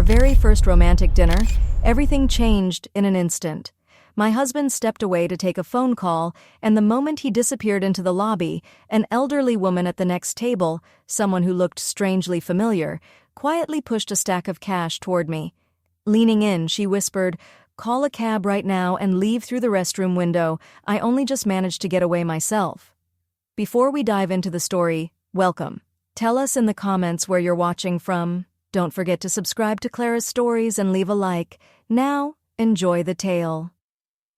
very first romantic dinner, everything changed in an instant. My husband stepped away to take a phone call, and the moment he disappeared into the lobby, an elderly woman at the next table, someone who looked strangely familiar, quietly pushed a stack of cash toward me. Leaning in, she whispered, "Call a cab right now and leave through the restroom window. I only just managed to get away myself." Before we dive into the story, welcome. Tell us in the comments where you're watching from. Don't forget to subscribe to Clara's Stories and leave a like. Now, enjoy the tale.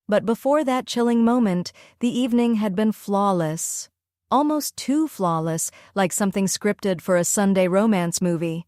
But before that chilling moment, the evening had been flawless. Almost too flawless, like something scripted for a Sunday romance movie.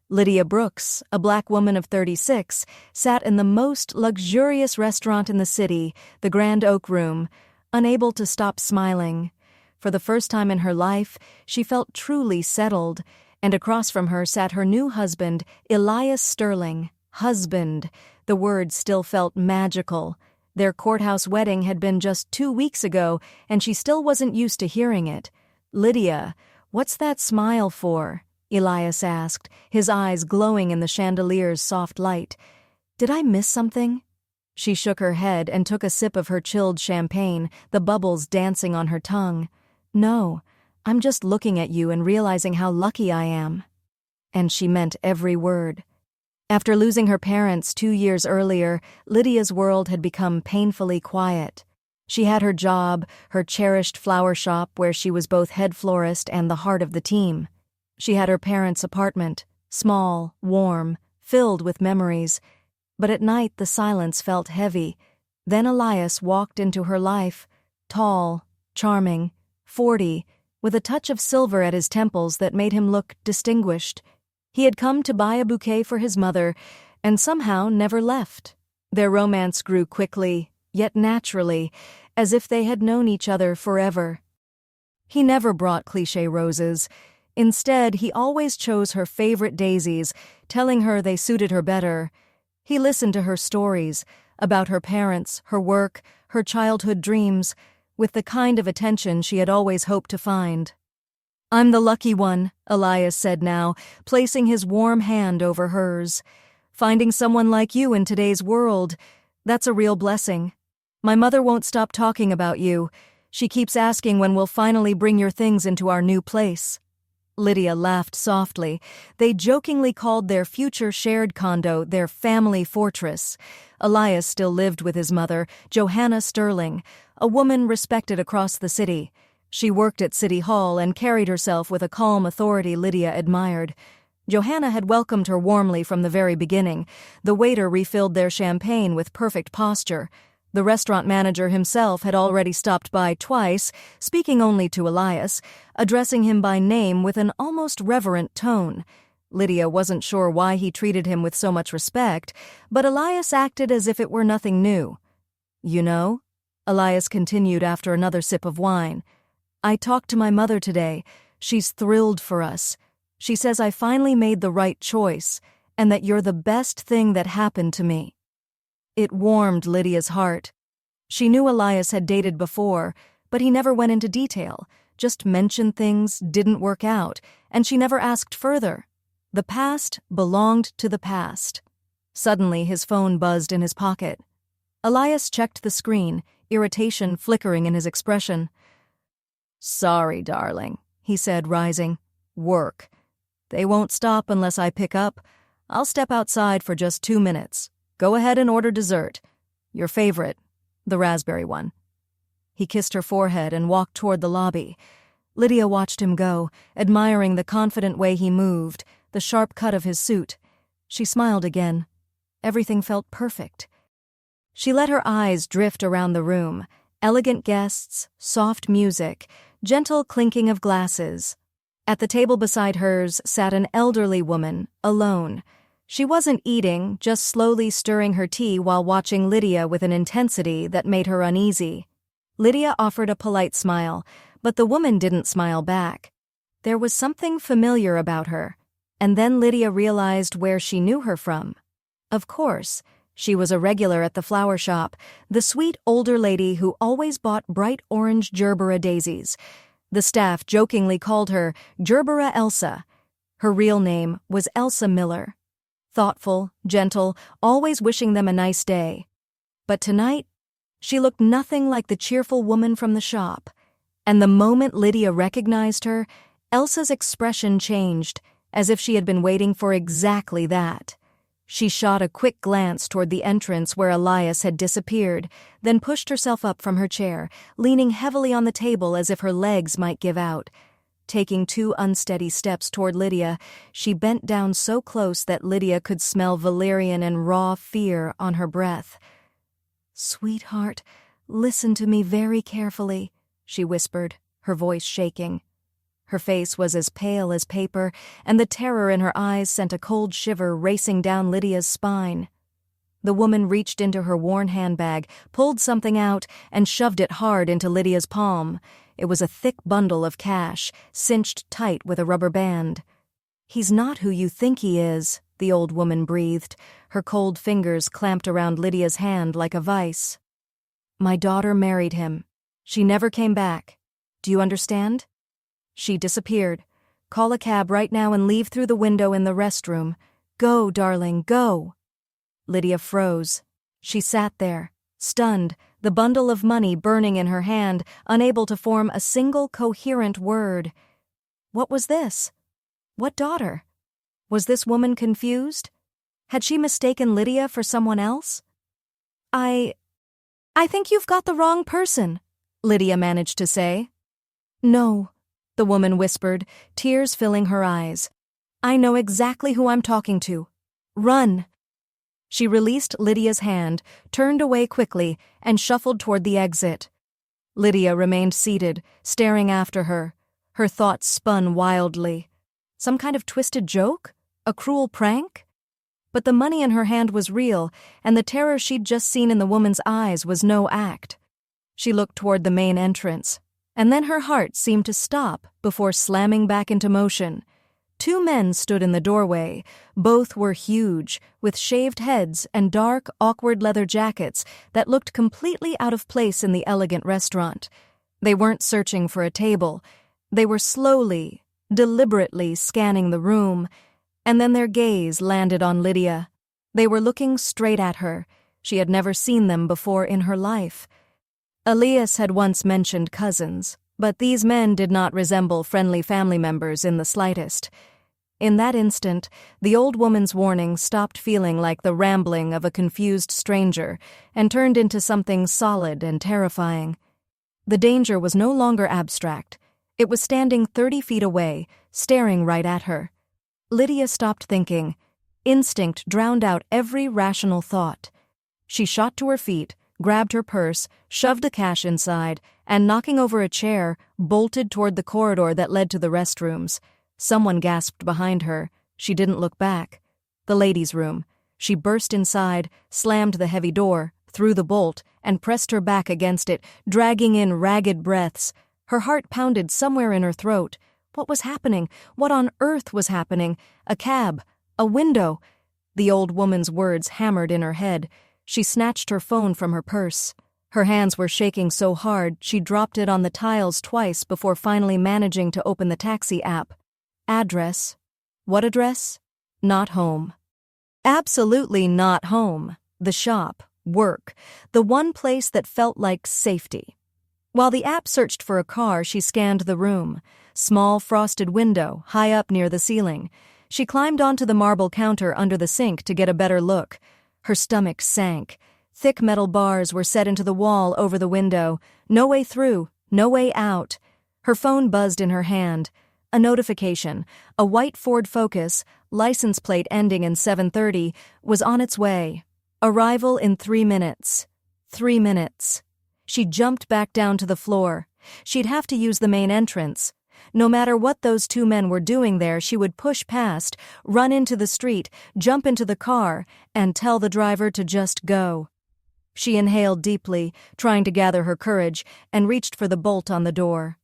Lydia Brooks, a black woman of 36, sat in the most luxurious restaurant in the city, the Grand Oak Room, unable to stop smiling. For the first time in her life, she felt truly settled, and across from her sat her new husband, Elias Sterling. Husband. The word still felt magical. Their courthouse wedding had been just 2 weeks ago, and she still wasn't used to hearing it. "Lydia, what's that smile for?" Elias asked, his eyes glowing in the chandelier's soft light. "Did I miss something?" She shook her head and took a sip of her chilled champagne, the bubbles dancing on her tongue. "No, I'm just looking at you and realizing how lucky I am." And she meant every word. After losing her parents 2 years earlier, Lydia's world had become painfully quiet. She had her job, her cherished flower shop where she was both head florist and the heart of the team. She had her parents' apartment, small, warm, filled with memories. But at night the silence felt heavy. Then Elias walked into her life, tall, charming, 40, with a touch of silver at his temples that made him look distinguished. He had come to buy a bouquet for his mother, and somehow never left. Their romance grew quickly, yet naturally, as if they had known each other forever. He never brought cliché roses. Instead, he always chose her favorite daisies, telling her they suited her better. He listened to her stories, about her parents, her work, her childhood dreams, with the kind of attention she had always hoped to find. "I'm the lucky one," Elias said now, placing his warm hand over hers. "Finding someone like you in today's world, that's a real blessing. My mother won't stop talking about you. She keeps asking when we'll finally bring your things into our new place." Lydia laughed softly. They jokingly called their future shared condo their family fortress. Elias still lived with his mother, Johanna Sterling, a woman respected across the city. She worked at City Hall and carried herself with a calm authority Lydia admired. Johanna had welcomed her warmly from the very beginning. The waiter refilled their champagne with perfect posture. The restaurant manager himself had already stopped by twice, speaking only to Elias, addressing him by name with an almost reverent tone. Lydia wasn't sure why he treated him with so much respect, but Elias acted as if it were nothing new. "You know," Elias continued after another sip of wine, "I talked to my mother today. She's thrilled for us. She says I finally made the right choice, and that you're the best thing that happened to me." It warmed Lydia's heart. She knew Elias had dated before, but he never went into detail, just mentioned things didn't work out, and she never asked further. The past belonged to the past. Suddenly his phone buzzed in his pocket. Elias checked the screen, irritation flickering in his expression. "Sorry, darling," he said, rising. "Work. They won't stop unless I pick up. I'll step outside for just 2 minutes. Go ahead and order dessert. Your favorite, the raspberry one." He kissed her forehead and walked toward the lobby. Lydia watched him go, admiring the confident way he moved, the sharp cut of his suit. She smiled again. Everything felt perfect. She let her eyes drift around the room. Elegant guests, soft music, gentle clinking of glasses. At the table beside hers sat an elderly woman, alone. She wasn't eating, just slowly stirring her tea while watching Lydia with an intensity that made her uneasy. Lydia offered a polite smile, but the woman didn't smile back. There was something familiar about her, and then Lydia realized where she knew her from. Of course, she was a regular at the flower shop, the sweet older lady who always bought bright orange gerbera daisies. The staff jokingly called her Gerbera Elsa. Her real name was Elsa Miller. thoughtful, gentle, always wishing them a nice day. But tonight, she looked nothing like the cheerful woman from the shop. And the moment Lydia recognized her, Elsa's expression changed, as if she had been waiting for exactly that. She shot a quick glance toward the entrance where Elias had disappeared, then pushed herself up from her chair, leaning heavily on the table as if her legs might give out. Taking 2 unsteady steps toward Lydia, she bent down so close that Lydia could smell valerian and raw fear on her breath. "Sweetheart, listen to me very carefully," she whispered, her voice shaking. Her face was as pale as paper, and the terror in her eyes sent a cold shiver racing down Lydia's spine. The woman reached into her worn handbag, pulled something out, and shoved it hard into Lydia's palm. It was a thick bundle of cash, cinched tight with a rubber band. "He's not who you think he is," the old woman breathed, her cold fingers clamped around Lydia's hand like a vice. "My daughter married him. She never came back. Do you understand? She disappeared. Call a cab right now and leave through the window in the restroom. Go, darling, go." Lydia froze. She sat there, stunned, the bundle of money burning in her hand, unable to form a single coherent word. What was this? What daughter? Was this woman confused? Had she mistaken Lydia for someone else? I think you've got the wrong person," Lydia managed to say. "No," the woman whispered, tears filling her eyes. "I know exactly who I'm talking to. Run." She released Lydia's hand, turned away quickly, and shuffled toward the exit. Lydia remained seated, staring after her. Her thoughts spun wildly. Some kind of twisted joke? A cruel prank? But the money in her hand was real, and the terror she'd just seen in the woman's eyes was no act. She looked toward the main entrance, and then her heart seemed to stop before slamming back into motion. 2 men stood in the doorway. Both were huge, with shaved heads and dark, awkward leather jackets that looked completely out of place in the elegant restaurant. They weren't searching for a table. They were slowly, deliberately scanning the room, and then their gaze landed on Lydia. They were looking straight at her. She had never seen them before in her life. Elias had once mentioned cousins, but these men did not resemble friendly family members in the slightest. In that instant, the old woman's warning stopped feeling like the rambling of a confused stranger and turned into something solid and terrifying. The danger was no longer abstract. It was standing 30 feet away, staring right at her. Lydia stopped thinking. Instinct drowned out every rational thought. She shot to her feet, grabbed her purse, shoved the cash inside, and knocking over a chair, bolted toward the corridor that led to the restrooms. Someone gasped behind her. She didn't look back. The ladies' room. She burst inside, slammed the heavy door, threw the bolt, and pressed her back against it, dragging in ragged breaths. Her heart pounded somewhere in her throat. What was happening? What on earth was happening? A cab. A window. The old woman's words hammered in her head. She snatched her phone from her purse. Her hands were shaking so hard she dropped it on the tiles twice before finally managing to open the taxi app. Address. What address? Not home. Absolutely not home. The shop. Work. The one place that felt like safety. While the app searched for a car, she scanned the room. Small frosted window, high up near the ceiling. She climbed onto the marble counter under the sink to get a better look. Her stomach sank. Thick metal bars were set into the wall over the window. No way through, no way out. Her phone buzzed in her hand. A notification. A white Ford Focus, license plate ending in 730, was on its way. Arrival in 3 minutes. 3 minutes. She jumped back down to the floor. She'd have to use the main entrance. No matter what those 2 men were doing there, she would push past, run into the street, jump into the car, and tell the driver to just go. She inhaled deeply, trying to gather her courage, and reached for the bolt on the door.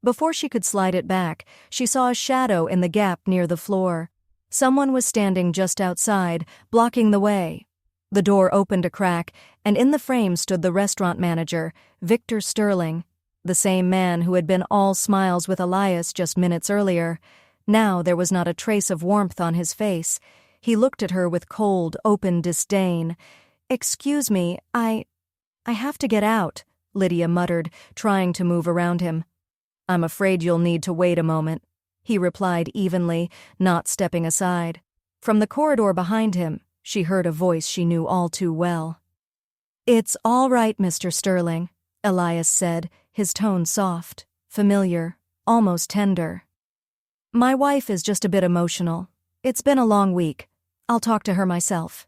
Before she could slide it back, she saw a shadow in the gap near the floor. Someone was standing just outside, blocking the way. The door opened a crack, and in the frame stood the restaurant manager, Victor Sterling, the same man who had been all smiles with Elias just minutes earlier. Now there was not a trace of warmth on his face. He looked at her with cold, open disdain. "Excuse me, I have to get out," Lydia muttered, trying to move around him. "I'm afraid you'll need to wait a moment," he replied evenly, not stepping aside. From the corridor behind him, she heard a voice she knew all too well. "It's all right, Mr. Sterling," Elias said, his tone soft, familiar, almost tender. "My wife is just a bit emotional. It's been a long week. I'll talk to her myself."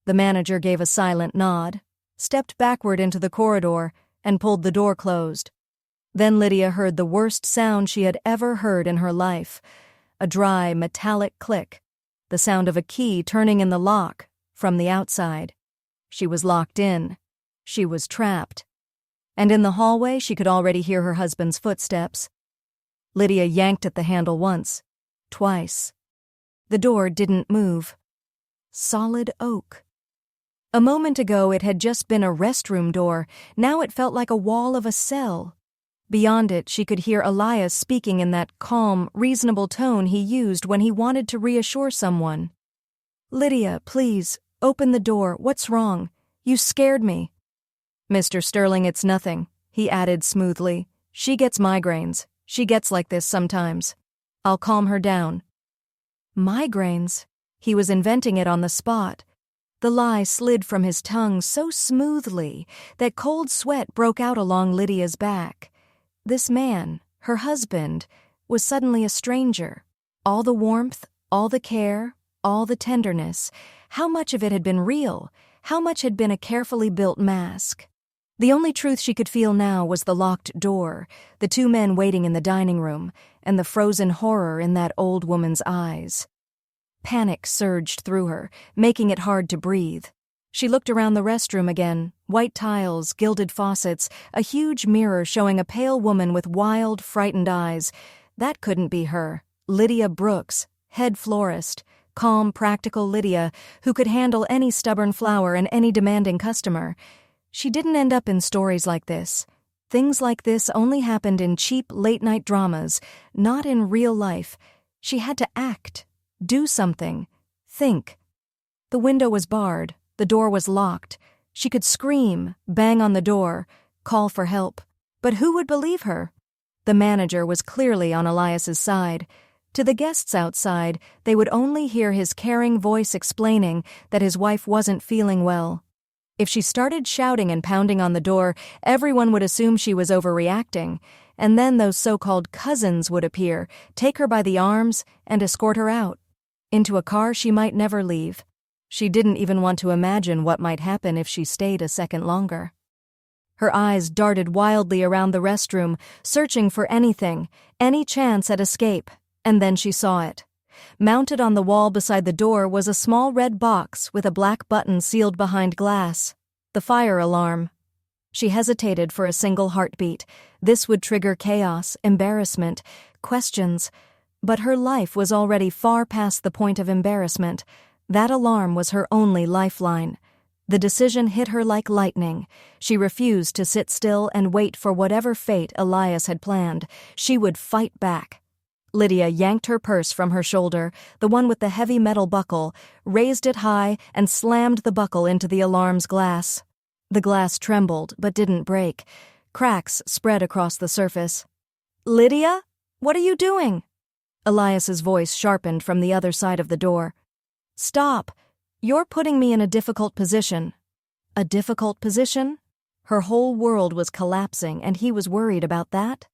The manager gave a silent nod, stepped backward into the corridor, and pulled the door closed. Then Lydia heard the worst sound she had ever heard in her life, a dry, metallic click, the sound of a key turning in the lock from the outside. She was locked in. She was trapped. And in the hallway, she could already hear her husband's footsteps. Lydia yanked at the handle once, twice. The door didn't move. Solid oak. A moment ago, it had just been a restroom door. Now it felt like a wall of a cell. Beyond it, she could hear Elias speaking in that calm, reasonable tone he used when he wanted to reassure someone. "Lydia, please, open the door. What's wrong? You scared me." "Mr. Sterling, it's nothing," he added smoothly. "She gets migraines. She gets like this sometimes. I'll calm her down." Migraines? He was inventing it on the spot. The lie slid from his tongue so smoothly that cold sweat broke out along Lydia's back. This man, her husband, was suddenly a stranger. All the warmth, all the care, all the tenderness, how much of it had been real? How much had been a carefully built mask? The only truth she could feel now was the locked door, the two men waiting in the dining room, and the frozen horror in that old woman's eyes. Panic surged through her, making it hard to breathe. She looked around the restroom again, white tiles, gilded faucets, a huge mirror showing a pale woman with wild, frightened eyes. That couldn't be her. Lydia Brooks, head florist, calm, practical Lydia, who could handle any stubborn flower and any demanding customer. She didn't end up in stories like this. Things like this only happened in cheap late-night dramas, not in real life. She had to act, do something, think. The window was barred. The door was locked. She could scream, bang on the door, call for help. But who would believe her? The manager was clearly on Elias's side. To the guests outside, they would only hear his caring voice explaining that his wife wasn't feeling well. If she started shouting and pounding on the door, everyone would assume she was overreacting, and then those so-called cousins would appear, take her by the arms, and escort her out. Into a car she might never leave. She didn't even want to imagine what might happen if she stayed a second longer. Her eyes darted wildly around the restroom, searching for anything, any chance at escape, and then she saw it. Mounted on the wall beside the door was a small red box with a black button sealed behind glass. The fire alarm. She hesitated for a single heartbeat. This would trigger chaos, embarrassment, questions. But her life was already far past the point of embarrassment. That alarm was her only lifeline. The decision hit her like lightning. She refused to sit still and wait for whatever fate Elias had planned. She would fight back. Lydia yanked her purse from her shoulder, the one with the heavy metal buckle, raised it high, and slammed the buckle into the alarm's glass. The glass trembled, but didn't break. Cracks spread across the surface. "Lydia? What are you doing?" Elias's voice sharpened from the other side of the door. "Stop. You're putting me in a difficult position." A difficult position? Her whole world was collapsing, and he was worried about that?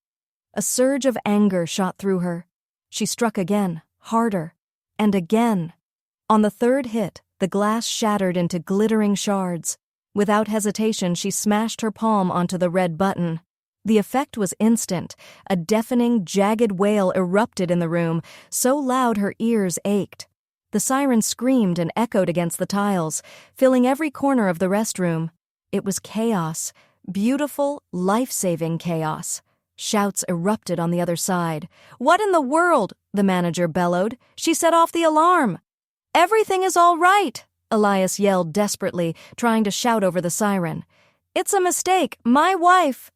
A surge of anger shot through her. She struck again, harder, and again. On the third hit, the glass shattered into glittering shards. Without hesitation, she smashed her palm onto the red button. The effect was instant. A deafening, jagged wail erupted in the room, so loud her ears ached. The siren screamed and echoed against the tiles, filling every corner of the restroom. It was chaos, beautiful, life-saving chaos. Shouts erupted on the other side. "What in the world?" the manager bellowed. "She set off the alarm." "Everything is all right," Elias yelled desperately, trying to shout over the siren. "It's a mistake. My wife."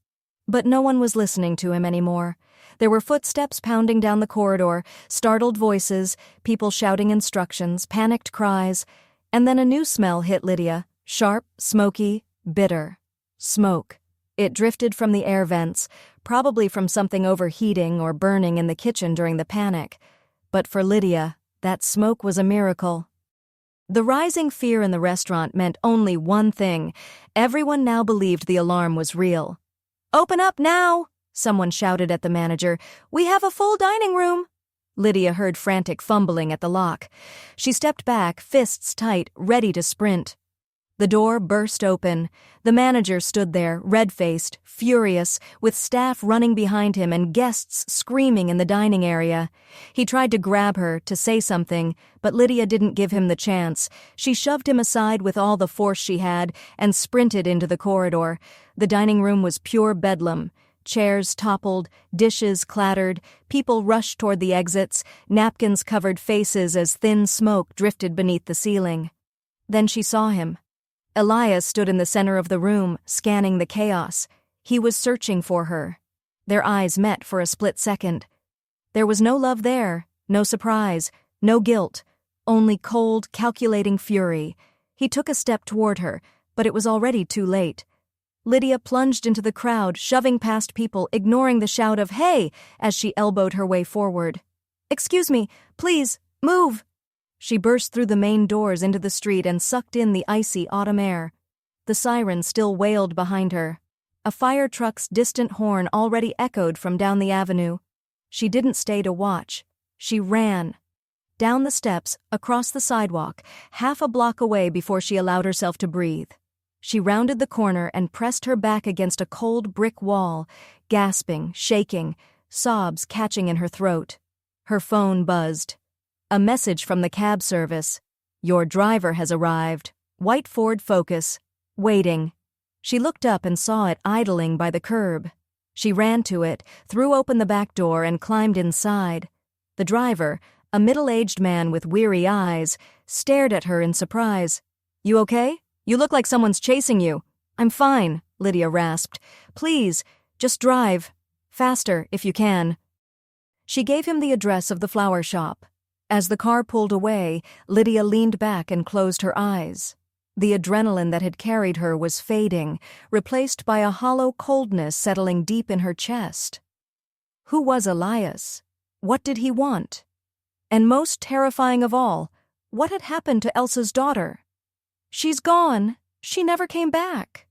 But no one was listening to him anymore. There were footsteps pounding down the corridor, startled voices, people shouting instructions, panicked cries, and then a new smell hit Lydia, sharp, smoky, bitter. Smoke. It drifted from the air vents, probably from something overheating or burning in the kitchen during the panic. But for Lydia, that smoke was a miracle. The rising fear in the restaurant meant only one thing. Everyone now believed the alarm was real. "Open up now!" someone shouted at the manager. "We have a full dining room!" Lydia heard frantic fumbling at the lock. She stepped back, fists tight, ready to sprint. The door burst open. The manager stood there, red-faced, furious, with staff running behind him and guests screaming in the dining area. He tried to grab her, to say something, but Lydia didn't give him the chance. She shoved him aside with all the force she had and sprinted into the corridor. The dining room was pure bedlam. Chairs toppled, dishes clattered, people rushed toward the exits, napkins covered faces as thin smoke drifted beneath the ceiling. Then she saw him. Elias stood in the center of the room, scanning the chaos. He was searching for her. Their eyes met for a split second. There was no love there, no surprise, no guilt, only cold, calculating fury. He took a step toward her, but it was already too late. Lydia plunged into the crowd, shoving past people, ignoring the shout of "Hey!" as she elbowed her way forward. "Excuse me, please, move!" She burst through the main doors into the street and sucked in the icy autumn air. The siren still wailed behind her. A fire truck's distant horn already echoed from down the avenue. She didn't stay to watch. She ran. Down the steps, across the sidewalk, half a block away before she allowed herself to breathe. She rounded the corner and pressed her back against a cold brick wall, gasping, shaking, sobs catching in her throat. Her phone buzzed. A message from the cab service. "Your driver has arrived. White Ford Focus. Waiting." She looked up and saw it idling by the curb. She ran to it, threw open the back door, and climbed inside. The driver, a middle-aged man with weary eyes, stared at her in surprise. "You okay? You look like someone's chasing you." "I'm fine," Lydia rasped. "Please, just drive. Faster, if you can." She gave him the address of the flower shop. As the car pulled away, Lydia leaned back and closed her eyes. The adrenaline that had carried her was fading, replaced by a hollow coldness settling deep in her chest. Who was Elias? What did he want? And most terrifying of all, what had happened to Elsa's daughter? "She's gone. She never came back."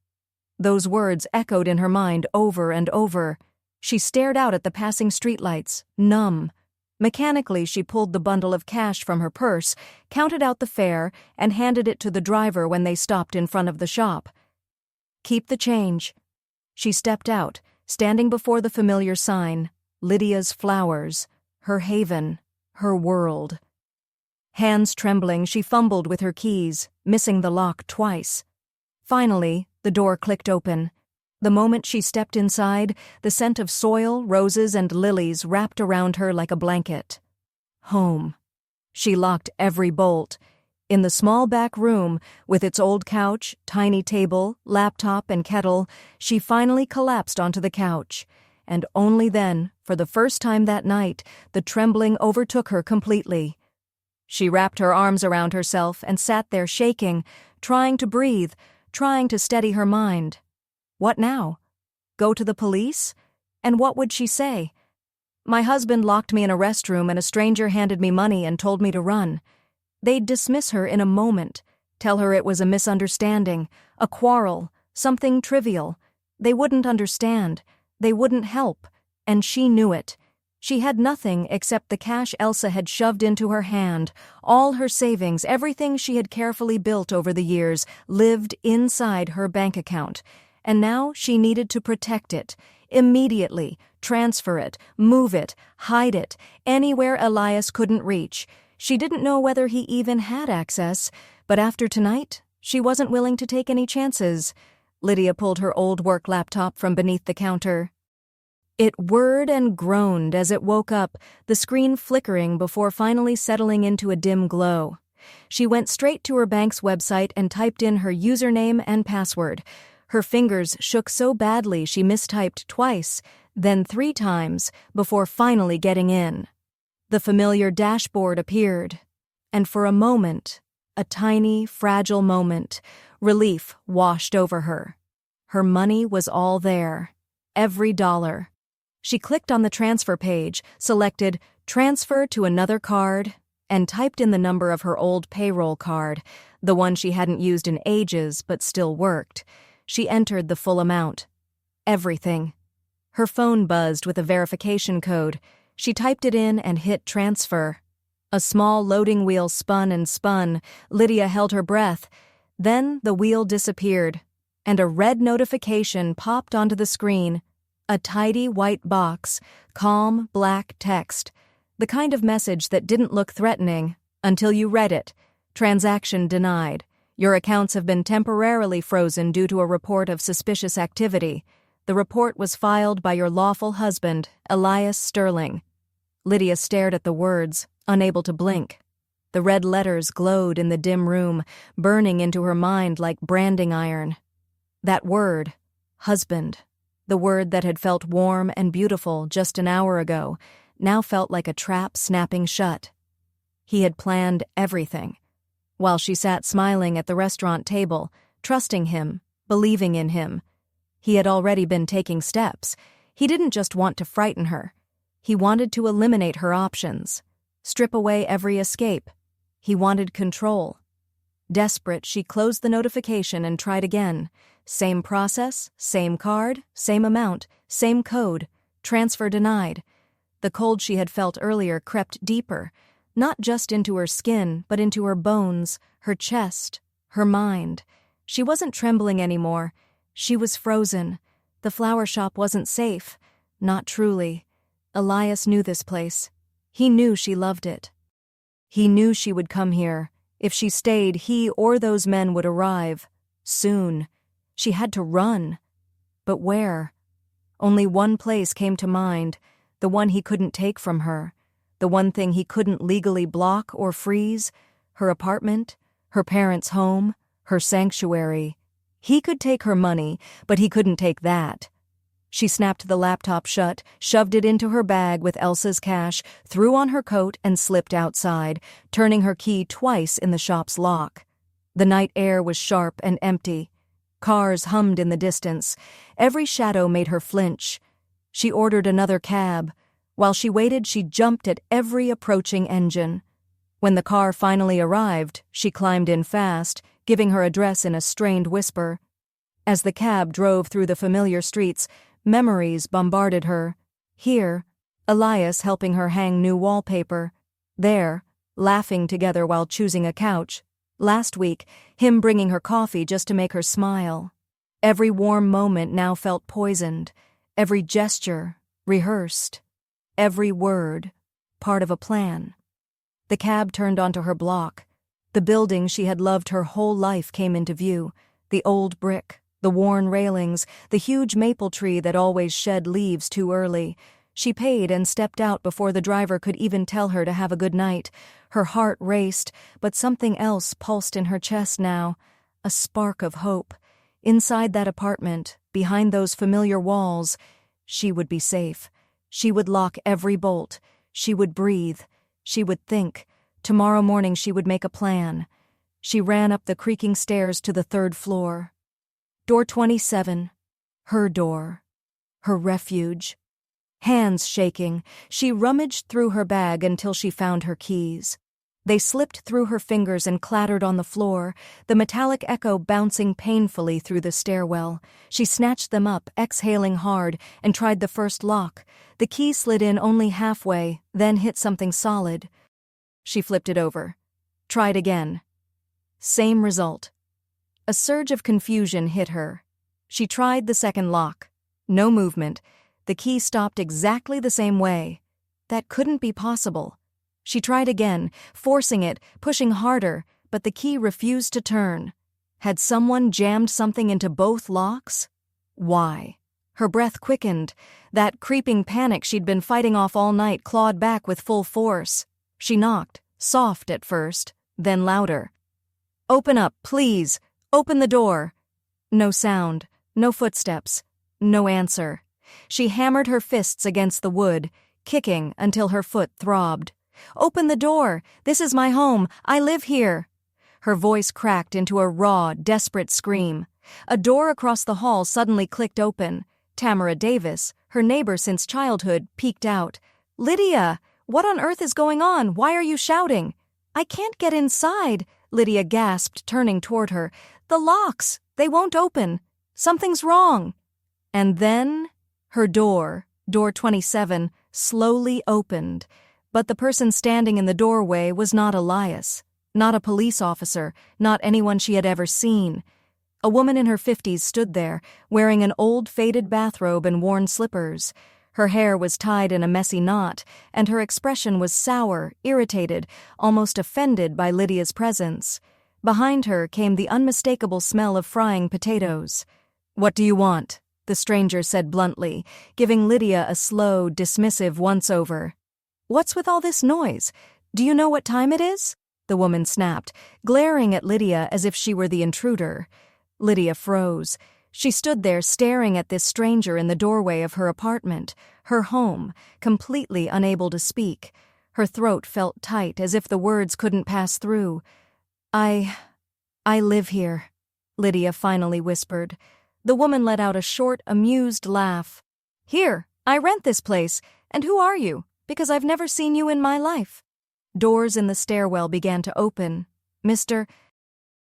Those words echoed in her mind over and over. She stared out at the passing streetlights, numb. Mechanically, she pulled the bundle of cash from her purse, counted out the fare, and handed it to the driver when they stopped in front of the shop. "Keep the change." She stepped out, standing before the familiar sign, Lydia's Flowers, her haven, her world. Hands trembling, she fumbled with her keys, missing the lock twice. Finally, the door clicked open. The moment she stepped inside, the scent of soil, roses, and lilies wrapped around her like a blanket. Home. She locked every bolt. In the small back room, with its old couch, tiny table, laptop, and kettle, she finally collapsed onto the couch. And only then, for the first time that night, the trembling overtook her completely. She wrapped her arms around herself and sat there shaking, trying to breathe, trying to steady her mind. What now? Go to the police? And what would she say? "My husband locked me in a restroom and a stranger handed me money and told me to run." They'd dismiss her in a moment, tell her it was a misunderstanding, a quarrel, something trivial. They wouldn't understand. They wouldn't help. And she knew it. She had nothing except the cash Elsa had shoved into her hand. All her savings, everything she had carefully built over the years, lived inside her bank account. And now she needed to protect it, immediately, transfer it, move it, hide it, anywhere Elias couldn't reach. She didn't know whether he even had access, but after tonight, she wasn't willing to take any chances. Lydia pulled her old work laptop from beneath the counter. It whirred and groaned as it woke up, the screen flickering before finally settling into a dim glow. She went straight to her bank's website and typed in her username and password. Her fingers shook so badly she mistyped twice. then 3 times before finally getting in. The familiar dashboard appeared, and for a moment, a tiny, fragile moment, relief washed over her. Her money was all there, every dollar. She clicked on the transfer page, selected Transfer to another card, and typed in the number of her old payroll card, the one she hadn't used in ages but still worked. She entered the full amount. Everything. Her phone buzzed with a verification code. She typed it in and hit transfer. A small loading wheel spun and spun. Lydia held her breath. Then the wheel disappeared, and a red notification popped onto the screen. A tidy white box, calm black text. The kind of message that didn't look threatening until you read it. Transaction denied. Your accounts have been temporarily frozen due to a report of suspicious activity. The report was filed by your lawful husband, Elias Sterling. Lydia stared at the words, unable to blink. The red letters glowed in the dim room, burning into her mind like branding iron. That word, husband, the word that had felt warm and beautiful just an hour ago, now felt like a trap snapping shut. He had planned everything. While she sat smiling at the restaurant table, trusting him, believing in him, he had already been taking steps. He didn't just want to frighten her. He wanted to eliminate her options, strip away every escape. He wanted control. Desperate, she closed the notification and tried again. Same process, same card, same amount, same code. Transfer denied. The cold she had felt earlier crept deeper, not just into her skin, but into her bones, her chest, her mind. She wasn't trembling anymore. She was frozen. The flower shop wasn't safe. Not truly. Elias knew this place. He knew she loved it. He knew she would come here. If she stayed, he or those men would arrive. Soon. She had to run. But where? Only one place came to mind, the one he couldn't take from her, the one thing he couldn't legally block or freeze, her apartment, her parents' home, her sanctuary. He could take her money, but he couldn't take that. She snapped the laptop shut, shoved it into her bag with Elsa's cash, threw on her coat and slipped outside, turning her key twice in the shop's lock. The night air was sharp and empty. Cars hummed in the distance. Every shadow made her flinch. She ordered another cab. While she waited, she jumped at every approaching engine. When the car finally arrived, she climbed in fast, giving her address in a strained whisper. As the cab drove through the familiar streets, memories bombarded her. Here, Elias helping her hang new wallpaper. There, laughing together while choosing a couch. Last week, him bringing her coffee just to make her smile. Every warm moment now felt poisoned. Every gesture, rehearsed. Every word, part of a plan. The cab turned onto her block. The building she had loved her whole life came into view. The old brick, the worn railings, the huge maple tree that always shed leaves too early. She paid and stepped out before the driver could even tell her to have a good night. Her heart raced, but something else pulsed in her chest now. A spark of hope. Inside that apartment, behind those familiar walls, she would be safe. She would lock every bolt. She would breathe. She would think. Tomorrow morning she would make a plan. She ran up the creaking stairs to the 3rd floor. Door 27. Her door. Her refuge. Hands shaking, she rummaged through her bag until she found her keys. They slipped through her fingers and clattered on the floor, the metallic echo bouncing painfully through the stairwell. She snatched them up, exhaling hard, and tried the first lock. The key slid in only halfway, then hit something solid. She flipped it over. Tried again. Same result. A surge of confusion hit her. She tried the second lock. No movement. The key stopped exactly the same way. That couldn't be possible. She tried again, forcing it, pushing harder, but the key refused to turn. Had someone jammed something into both locks? Why? Her breath quickened. That creeping panic she'd been fighting off all night clawed back with full force. She knocked, soft at first, then louder. "Open up, please! Open the door!" No sound, no footsteps, no answer. She hammered her fists against the wood, kicking until her foot throbbed. "Open the door! This is my home! I live here!" Her voice cracked into a raw, desperate scream. A door across the hall suddenly clicked open. Tamara Davis, her neighbor since childhood, peeked out. "Lydia! What on earth is going on? Why are you shouting?" "I can't get inside," Lydia gasped, turning toward her. "The locks! They won't open! Something's wrong!" And then her door 27, slowly opened. But the person standing in the doorway was not Elias, not a police officer, not anyone she had ever seen. A woman in her 50s stood there, wearing an old faded bathrobe and worn slippers. Her hair was tied in a messy knot, and her expression was sour, irritated, almost offended by Lydia's presence. Behind her came the unmistakable smell of frying potatoes. "What do you want?" the stranger said bluntly, giving Lydia a slow, dismissive once-over. "What's with all this noise? Do you know what time it is?" the woman snapped, glaring at Lydia as if she were the intruder. Lydia froze. She stood there staring at this stranger in the doorway of her apartment, her home, completely unable to speak. Her throat felt tight, as if the words couldn't pass through. I live here," Lydia finally whispered. The woman let out a short, amused laugh. "Here, I rent this place. And who are you? Because I've never seen you in my life." Doors in the stairwell began to open. Mr.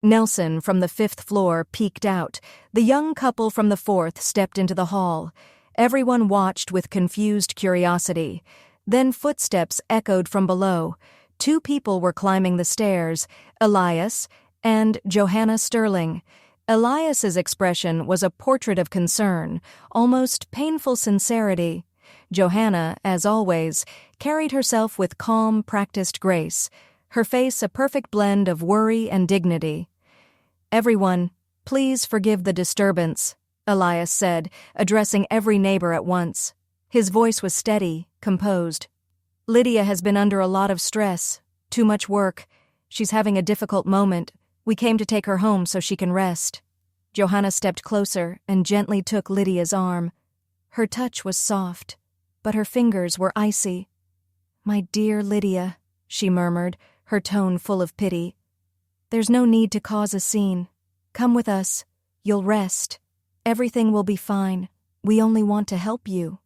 Nelson from the 5th floor peeked out. The young couple from the 4th stepped into the hall. Everyone watched with confused curiosity. Then footsteps echoed from below. 2 people were climbing the stairs, Elias and Johanna Sterling. Elias's expression was a portrait of concern, almost painful sincerity. Johanna, as always, carried herself with calm, practiced grace, her face a perfect blend of worry and dignity. "Everyone, please forgive the disturbance," Elias said, addressing every neighbor at once. His voice was steady, composed. "Lydia has been under a lot of stress, too much work. She's having a difficult moment. We came to take her home so she can rest." Johanna stepped closer and gently took Lydia's arm. Her touch was soft, but her fingers were icy. "My dear Lydia," she murmured, her tone full of pity. "There's no need to cause a scene. Come with us. You'll rest. Everything will be fine. We only want to help you."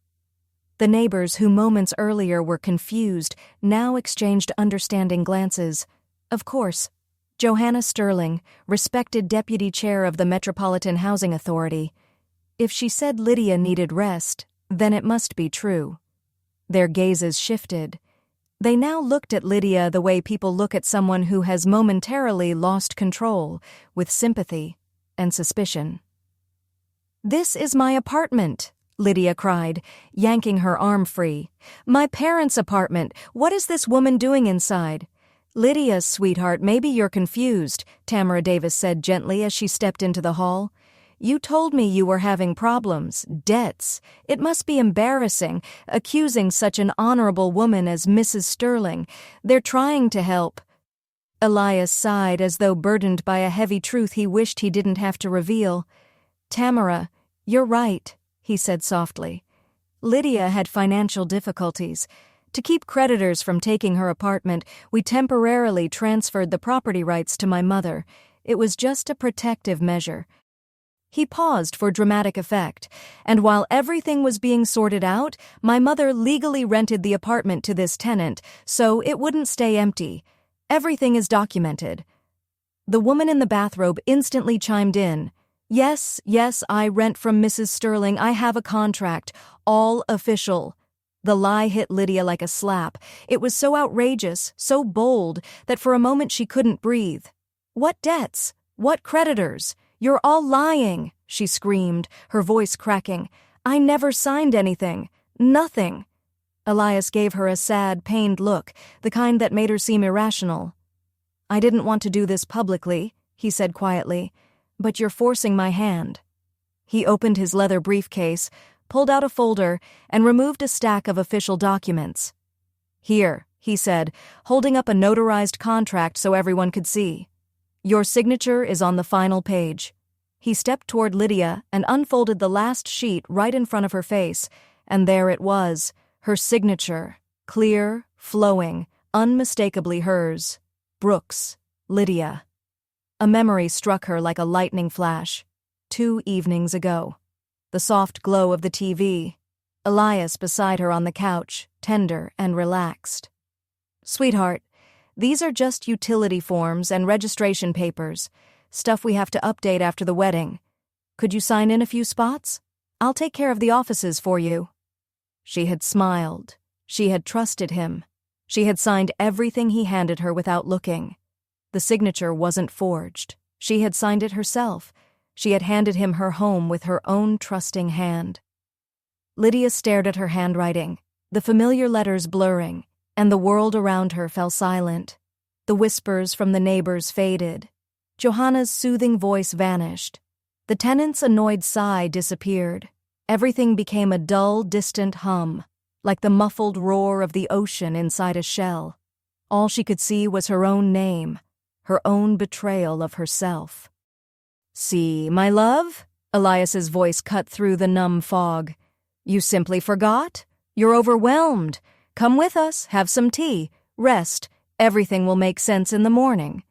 The neighbors who moments earlier were confused now exchanged understanding glances. Of course, Johanna Sterling, respected deputy chair of the Metropolitan Housing Authority. If she said Lydia needed rest, then it must be true. Their gazes shifted. They now looked at Lydia the way people look at someone who has momentarily lost control, with sympathy and suspicion. "This is my apartment," Lydia cried, yanking her arm free. "My parents' apartment. What is this woman doing inside?" "Lydia, sweetheart, maybe you're confused," Tamara Davis said gently as she stepped into the hall. "You told me you were having problems, debts. It must be embarrassing, accusing such an honorable woman as Mrs. Sterling. They're trying to help." Elias sighed as though burdened by a heavy truth he wished he didn't have to reveal. "Tamara, you're right," he said softly. "Lydia had financial difficulties. To keep creditors from taking her apartment, we temporarily transferred the property rights to my mother. It was just a protective measure." He paused for dramatic effect. "And while everything was being sorted out, my mother legally rented the apartment to this tenant, so it wouldn't stay empty. Everything is documented." The woman in the bathrobe instantly chimed in. Yes, I rent from Mrs. Sterling. I have a contract. All official." The lie hit Lydia like a slap. It was so outrageous, so bold, that for a moment she couldn't breathe. "What debts? What creditors? You're all lying," she screamed, her voice cracking. "I never signed anything. Nothing." Elias gave her a sad, pained look, the kind that made her seem irrational. "I didn't want to do this publicly," he said quietly, "but you're forcing my hand." He opened his leather briefcase, pulled out a folder, and removed a stack of official documents. "Here," he said, holding up a notarized contract so everyone could see. "Your signature is on the final page." He stepped toward Lydia and unfolded the last sheet right in front of her face, and there it was, her signature, clear, flowing, unmistakably hers. Brooks, Lydia. A memory struck her like a lightning flash. 2 evenings ago. The soft glow of the TV. Elias beside her on the couch, tender and relaxed. "Sweetheart, these are just utility forms and registration papers, stuff we have to update after the wedding. Could you sign in a few spots? I'll take care of the offices for you." She had smiled. She had trusted him. She had signed everything he handed her without looking. The signature wasn't forged. She had signed it herself. She had handed him her home with her own trusting hand. Lydia stared at her handwriting, the familiar letters blurring, and the world around her fell silent. The whispers from the neighbors faded. Johanna's soothing voice vanished. The tenant's annoyed sigh disappeared. Everything became a dull, distant hum, like the muffled roar of the ocean inside a shell. All she could see was her own name, her own betrayal of herself. "See, my love?" Elias's voice cut through the numb fog. "You simply forgot? You're overwhelmed. Come with us, have some tea, rest. Everything will make sense in the morning."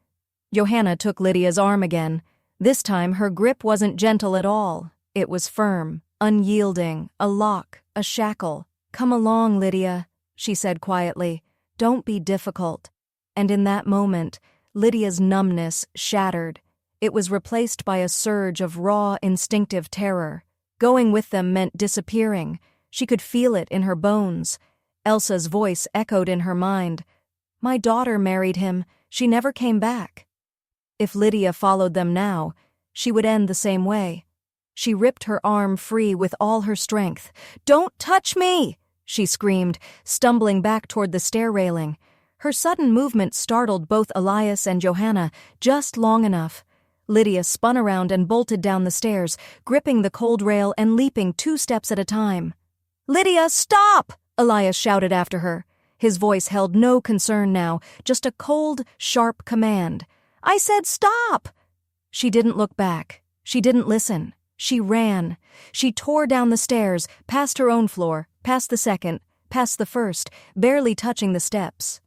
Johanna took Lydia's arm again. This time her grip wasn't gentle at all. It was firm, unyielding, a lock, a shackle. "Come along, Lydia," she said quietly. "Don't be difficult." And in that moment, Lydia's numbness shattered. It was replaced by a surge of raw, instinctive terror. Going with them meant disappearing. She could feel it in her bones. Elsa's voice echoed in her mind. "My daughter married him. She never came back." If Lydia followed them now, she would end the same way. She ripped her arm free with all her strength. "Don't touch me!" she screamed, stumbling back toward the stair railing. Her sudden movement startled both Elias and Johanna, just long enough. Lydia spun around and bolted down the stairs, gripping the cold rail and leaping 2 steps at a time. "Lydia, stop!" Elias shouted after her. His voice held no concern now, just a cold, sharp command. "I said stop!" She didn't look back. She didn't listen. She ran. She tore down the stairs, past her own floor, past the second, past the first, barely touching the steps.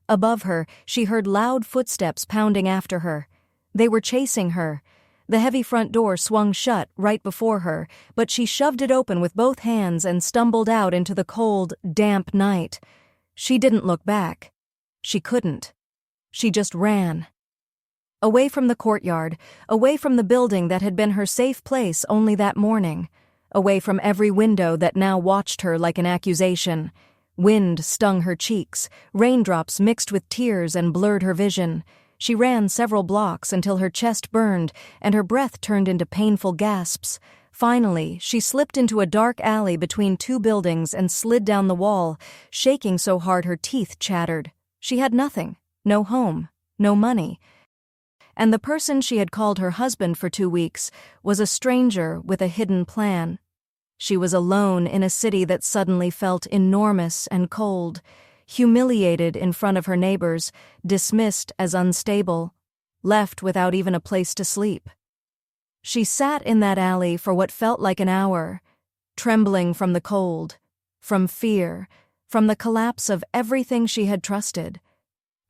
Above her, she heard loud footsteps pounding after her. They were chasing her. The heavy front door swung shut right before her, but she shoved it open with both hands and stumbled out into the cold, damp night. She didn't look back. She couldn't. She just ran. Away from the courtyard, away from the building that had been her safe place only that morning, away from every window that now watched her like an accusation. Wind stung her cheeks, raindrops mixed with tears and blurred her vision. She ran several blocks until her chest burned and her breath turned into painful gasps. Finally, she slipped into a dark alley between 2 buildings and slid down the wall, shaking so hard her teeth chattered. She had nothing, no home, no money. And the person she had called her husband for 2 weeks was a stranger with a hidden plan. She was alone in a city that suddenly felt enormous and cold, humiliated in front of her neighbors, dismissed as unstable, left without even a place to sleep. She sat in that alley for what felt like an hour, trembling from the cold, from fear, from the collapse of everything she had trusted.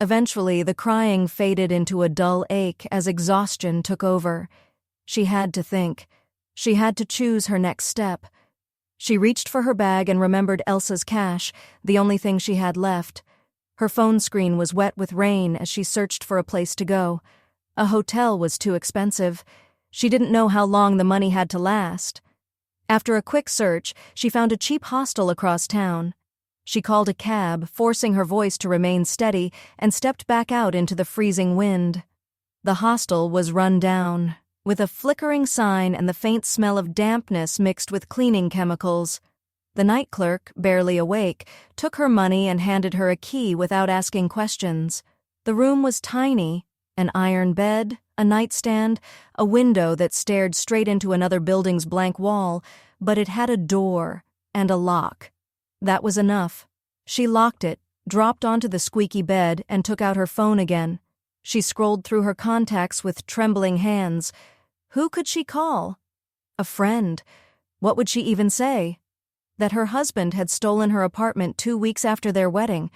Eventually, the crying faded into a dull ache as exhaustion took over. She had to think. She had to choose her next step. She reached for her bag and remembered Elsa's cash, the only thing she had left. Her phone screen was wet with rain as she searched for a place to go. A hotel was too expensive. She didn't know how long the money had to last. After a quick search, she found a cheap hostel across town. She called a cab, forcing her voice to remain steady, and stepped back out into the freezing wind. The hostel was run down, with a flickering sign and the faint smell of dampness mixed with cleaning chemicals. The night clerk, barely awake, took her money and handed her a key without asking questions. The room was tiny, an iron bed, a nightstand, a window that stared straight into another building's blank wall, but it had a door and a lock. That was enough. She locked it, dropped onto the squeaky bed, and took out her phone again. She scrolled through her contacts with trembling hands. Who could she call? A friend. What would she even say? That her husband had stolen her apartment 2 weeks after their wedding.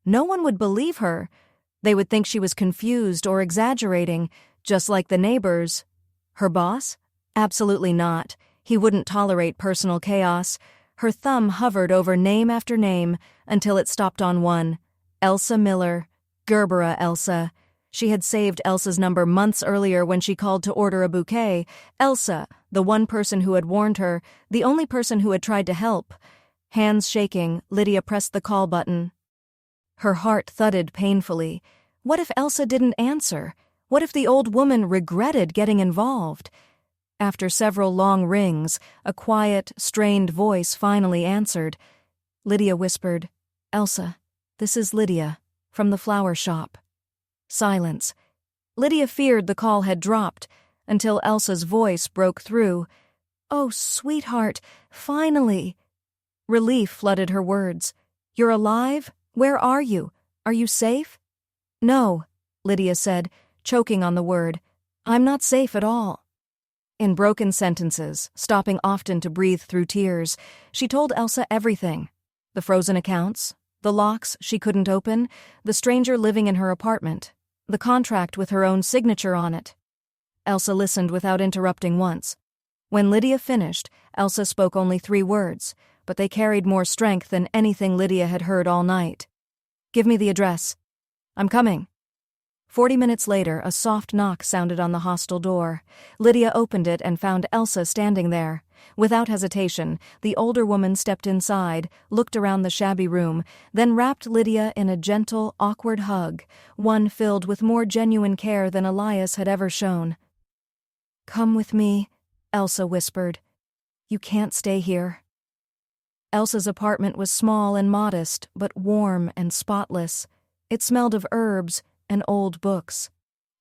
No one would believe her. They would think she was confused or exaggerating, just like the neighbors. Her boss? Absolutely not. He wouldn't tolerate personal chaos. Her thumb hovered over name after name until it stopped on one. Elsa Miller. Gerbera Elsa. She had saved Elsa's number months earlier when she called to order a bouquet. Elsa, the one person who had warned her, the only person who had tried to help. Hands shaking, Lydia pressed the call button. Her heart thudded painfully. What if Elsa didn't answer? What if the old woman regretted getting involved? After several long rings, a quiet, strained voice finally answered. Lydia whispered, "Elsa, this is Lydia, from the flower shop." Silence. Lydia feared the call had dropped, until Elsa's voice broke through. "Oh, sweetheart, finally." Relief flooded her words. "You're alive? Where are you? Are you safe?" "No," Lydia said, choking on the word. "I'm not safe at all." In broken sentences, stopping often to breathe through tears, she told Elsa everything. The frozen accounts, the locks she couldn't open, the stranger living in her apartment, the contract with her own signature on it. Elsa listened without interrupting once. When Lydia finished, Elsa spoke only 3 words, but they carried more strength than anything Lydia had heard all night. "Give me the address." "I'm coming." 40 minutes later, a soft knock sounded on the hostel door. Lydia opened it and found Elsa standing there. Without hesitation, the older woman stepped inside, looked around the shabby room, then wrapped Lydia in a gentle, awkward hug, one filled with more genuine care than Elias had ever shown. "Come with me," Elsa whispered. "You can't stay here." Elsa's apartment was small and modest, but warm and spotless. It smelled of herbs and old books.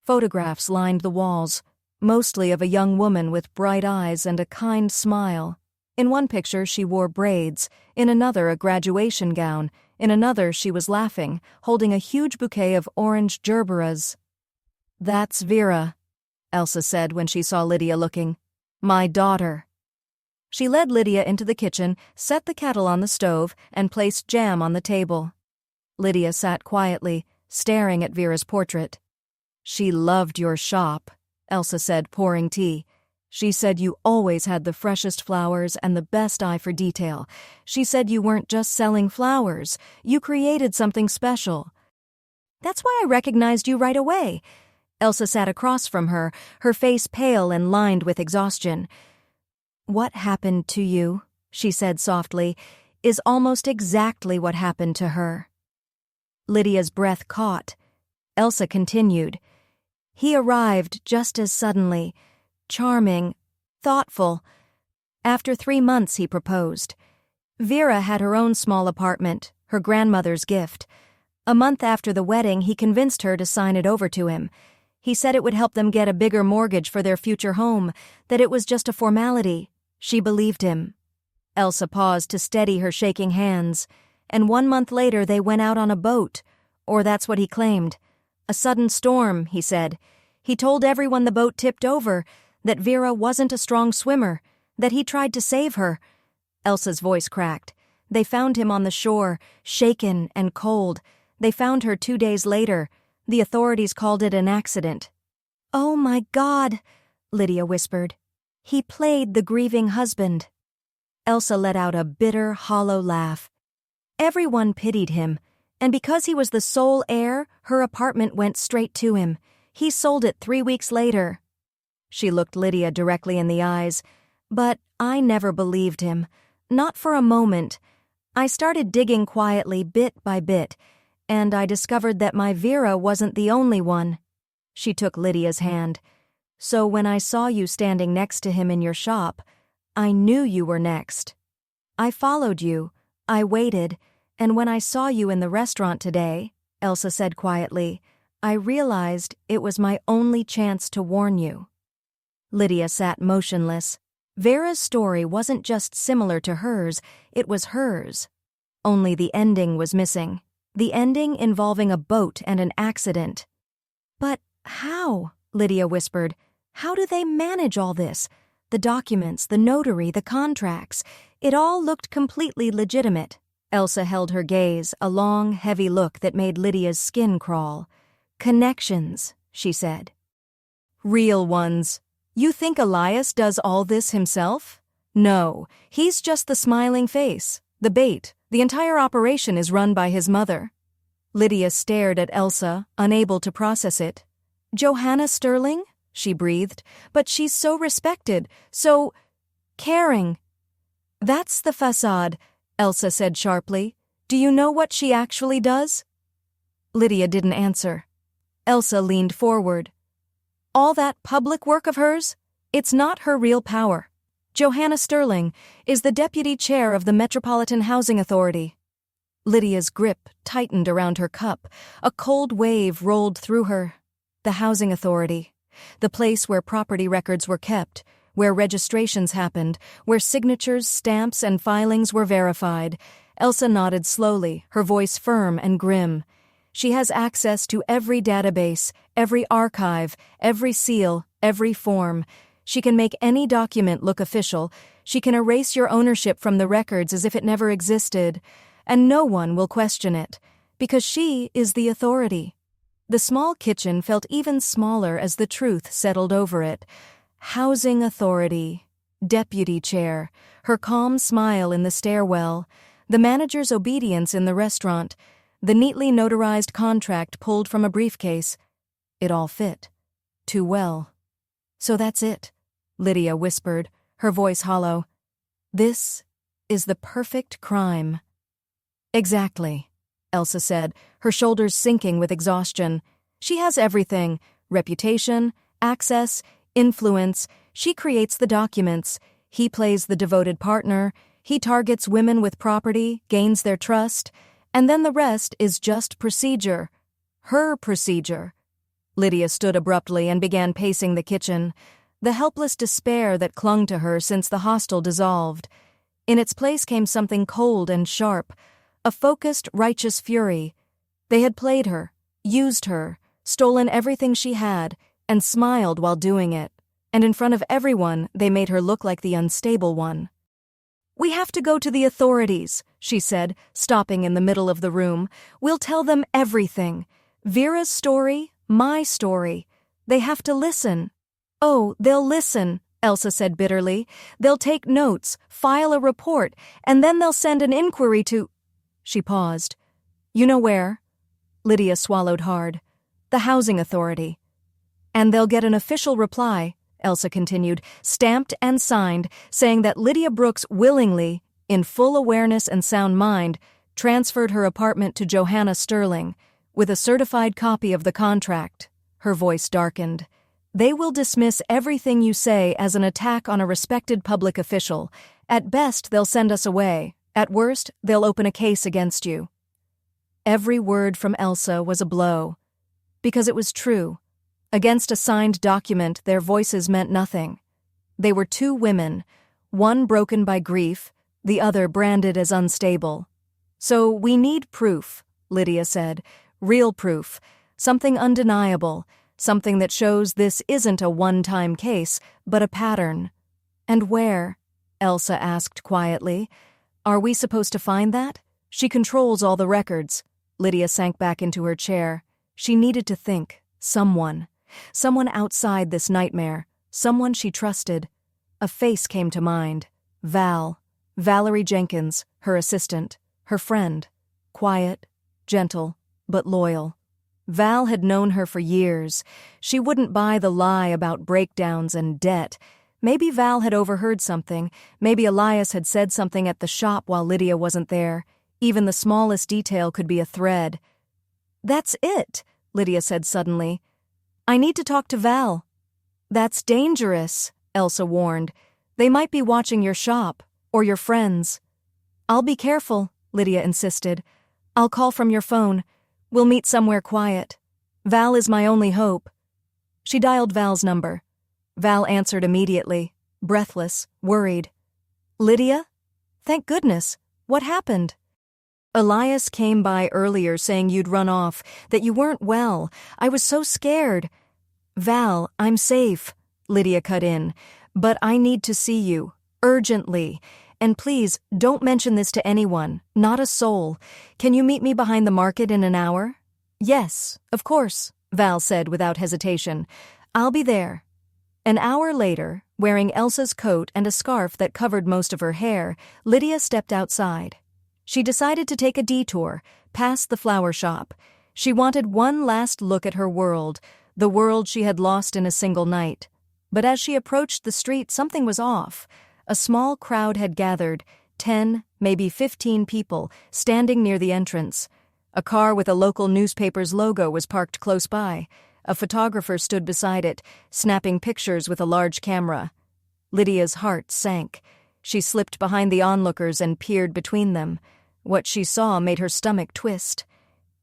Photographs lined the walls, mostly of a young woman with bright eyes and a kind smile. In one picture she wore braids, in another a graduation gown, in another she was laughing, holding a huge bouquet of orange gerberas. "That's Vera," Elsa said when she saw Lydia looking. "My daughter." She led Lydia into the kitchen, set the kettle on the stove, and placed jam on the table. Lydia sat quietly, staring at Vera's portrait. "She loved your shop," Elsa said, pouring tea. "She said you always had the freshest flowers and the best eye for detail. She said you weren't just selling flowers, you created something special." "That's why I recognized you right away." Elsa sat across from her, her face pale and lined with exhaustion. "What happened to you," she said softly, "is almost exactly what happened to her." Lydia's breath caught. Elsa continued. "He arrived just as suddenly, charming, thoughtful. After 3 months he proposed. Vera had her own small apartment, her grandmother's gift. A month after the wedding, he convinced her to sign it over to him. He said it would help them get a bigger mortgage for their future home, that it was just a formality. She believed him." Elsa paused to steady her shaking hands. "And 1 month later they went out on a boat, or that's what he claimed. A sudden storm, he said. He told everyone the boat tipped over, that Vera wasn't a strong swimmer, that he tried to save her." Elsa's voice cracked. "They found him on the shore, shaken and cold. They found her 2 days later. The authorities called it an accident." "Oh my God," Lydia whispered. "He played the grieving husband." Elsa let out a bitter, hollow laugh. Everyone pitied him, and because he was the sole heir, her apartment went straight to him. He sold it 3 weeks later. She looked Lydia directly in the eyes. "But I never believed him. Not for a moment. I started digging quietly, bit by bit, and I discovered that my Vera wasn't the only one." She took Lydia's hand. "So when I saw you standing next to him in your shop, I knew you were next. I followed you. I waited, and when I saw you in the restaurant today," Elsa said quietly, "I realized it was my only chance to warn you." Lydia sat motionless. Vera's story wasn't just similar to hers, it was hers. Only the ending was missing. The ending involving a boat and an accident. "But how?" Lydia whispered. How do they manage all this? The documents, the notary, the contracts. It all looked completely legitimate. Elsa held her gaze, a long, heavy look that made Lydia's skin crawl. Connections, she said. Real ones. You think Elias does all this himself? No, he's just the smiling face, the bait. The entire operation is run by his mother. Lydia stared at Elsa, unable to process it. Johanna Sterling? She breathed. But she's so respected, so caring. That's the facade, Elsa said sharply. Do you know what she actually does? Lydia didn't answer. Elsa leaned forward. All that public work of hers? It's not her real power. Johanna Sterling is the deputy chair of the Metropolitan Housing Authority. Lydia's grip tightened around her cup. A cold wave rolled through her. The Housing Authority. The place where property records were kept, where registrations happened, where signatures, stamps, and filings were verified. Elsa nodded slowly, her voice firm and grim. She has access to every database, every archive, every seal, every form. She can make any document look official. She can erase your ownership from the records as if it never existed. And no one will question it, because she is the authority. The small kitchen felt even smaller as the truth settled over it. Housing Authority. Deputy chair. Her calm smile in the stairwell. The manager's obedience in the restaurant. The neatly notarized contract pulled from a briefcase. It all fit. Too well. So that's it, Lydia whispered, her voice hollow. This is the perfect crime. Exactly, Elsa said, her shoulders sinking with exhaustion. She has everything: reputation, access, influence. She creates the documents. He plays the devoted partner. He targets women with property, gains their trust. And then the rest is just procedure. Her procedure. Lydia stood abruptly and began pacing the kitchen. The helpless despair that clung to her since the hostel dissolved. In its place came something cold and sharp. A focused, righteous fury. They had played her, used her, stolen everything she had, and smiled while doing it. And in front of everyone, they made her look like the unstable one. We have to go to the authorities, she said, stopping in the middle of the room. We'll tell them everything. Vera's story, my story. They have to listen. Oh, they'll listen, Elsa said bitterly. They'll take notes, file a report, and then they'll send an inquiry to... She paused. You know where? Lydia swallowed hard. The Housing Authority. And they'll get an official reply, Elsa continued, stamped and signed, saying that Lydia Brooks willingly, in full awareness and sound mind, transferred her apartment to Johanna Sterling, with a certified copy of the contract. Her voice darkened. They will dismiss everything you say as an attack on a respected public official. At best, they'll send us away. At worst, they'll open a case against you. Every word from Elsa was a blow. Because it was true. Against a signed document, their voices meant nothing. They were two women, one broken by grief, the other branded as unstable. So we need proof, Lydia said. Real proof. Something undeniable. Something that shows this isn't a one-time case, but a pattern. And where? Elsa asked quietly. Are we supposed to find that? She controls all the records. Lydia sank back into her chair. She needed to think. Someone. Someone outside this nightmare. Someone she trusted. A face came to mind. Val. Valerie Jenkins, her assistant. Her friend. Quiet, gentle, but loyal. Val had known her for years. She wouldn't buy the lie about breakdowns and debt. Maybe Val had overheard something. Maybe Elias had said something at the shop while Lydia wasn't there. Even the smallest detail could be a thread. That's it, Lydia said suddenly. I need to talk to Val. That's dangerous, Elsa warned. They might be watching your shop, or your friends. I'll be careful, Lydia insisted. I'll call from your phone. We'll meet somewhere quiet. Val is my only hope. She dialed Val's number. Val answered immediately, breathless, worried. Lydia? Thank goodness. What happened? Elias came by earlier saying you'd run off, that you weren't well. I was so scared. Val, I'm safe. Lydia cut in. "But I need to see you. Urgently. And please, don't mention this to anyone. Not a soul. Can you meet me behind the market in an hour?" "Yes, of course," Val said without hesitation. "I'll be there." An hour later, wearing Elsa's coat and a scarf that covered most of her hair, Lydia stepped outside. She decided to take a detour, past the flower shop. She wanted one last look at her world, the world she had lost in a single night. But as she approached the street, something was off. A small crowd had gathered, 10, maybe 15 people, standing near the entrance. A car with a local newspaper's logo was parked close by. A photographer stood beside it, snapping pictures with a large camera. Lydia's heart sank. She slipped behind the onlookers and peered between them. What she saw made her stomach twist.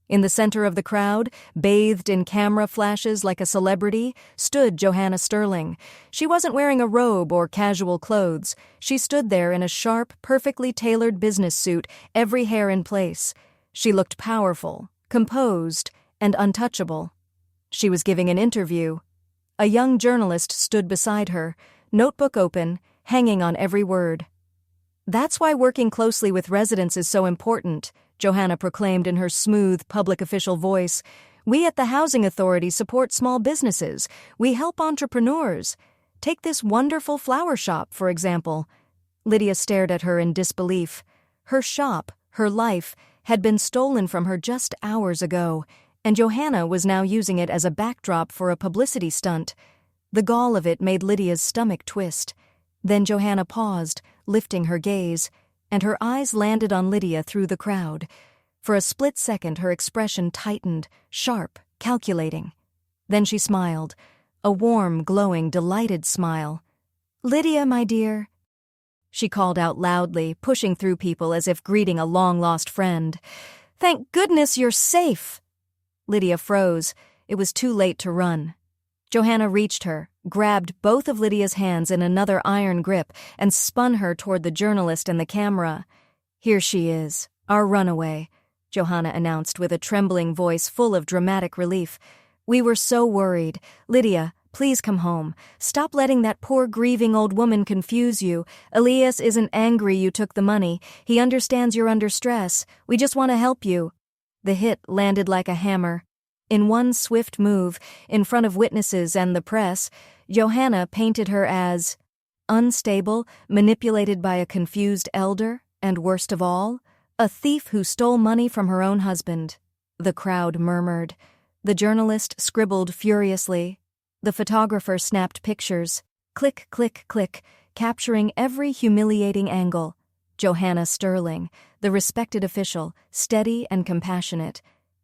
In the center of the crowd, bathed in camera flashes like a celebrity, stood Johanna Sterling. She wasn't wearing a robe or casual clothes. She stood there in a sharp, perfectly tailored business suit, every hair in place. She looked powerful, composed, and untouchable. She was giving an interview. A young journalist stood beside her, notebook open, hanging on every word. "That's why working closely with residents is so important," Johanna proclaimed in her smooth, public official voice. "We at the Housing Authority support small businesses. We help entrepreneurs. Take this wonderful flower shop, for example." Lydia stared at her in disbelief. Her shop, her life, had been stolen from her just hours ago, and Johanna was now using it as a backdrop for a publicity stunt. The gall of it made Lydia's stomach twist. Then Johanna paused, lifting her gaze, and her eyes landed on Lydia through the crowd. For a split second her expression tightened, sharp, calculating. Then she smiled, a warm, glowing, delighted smile. "Lydia, my dear," she called out loudly, pushing through people as if greeting a long-lost friend. "Thank goodness you're safe!" Lydia froze. It was too late to run. Johanna reached her, grabbed both of Lydia's hands in another iron grip, and spun her toward the journalist and the camera. "Here she is, our runaway," Johanna announced with a trembling voice full of dramatic relief. "We were so worried. Lydia, please come home. Stop letting that poor grieving old woman confuse you. Elias isn't angry you took the money. He understands you're under stress. We just want to help you." The hit landed like a hammer. In one swift move, in front of witnesses and the press, Johanna painted her as unstable, manipulated by a confused elder, and worst of all, a thief who stole money from her own husband. The crowd murmured. The journalist scribbled furiously. The photographer snapped pictures. Click, click, click, capturing every humiliating angle. Johanna Sterling, the respected official, steady and compassionate,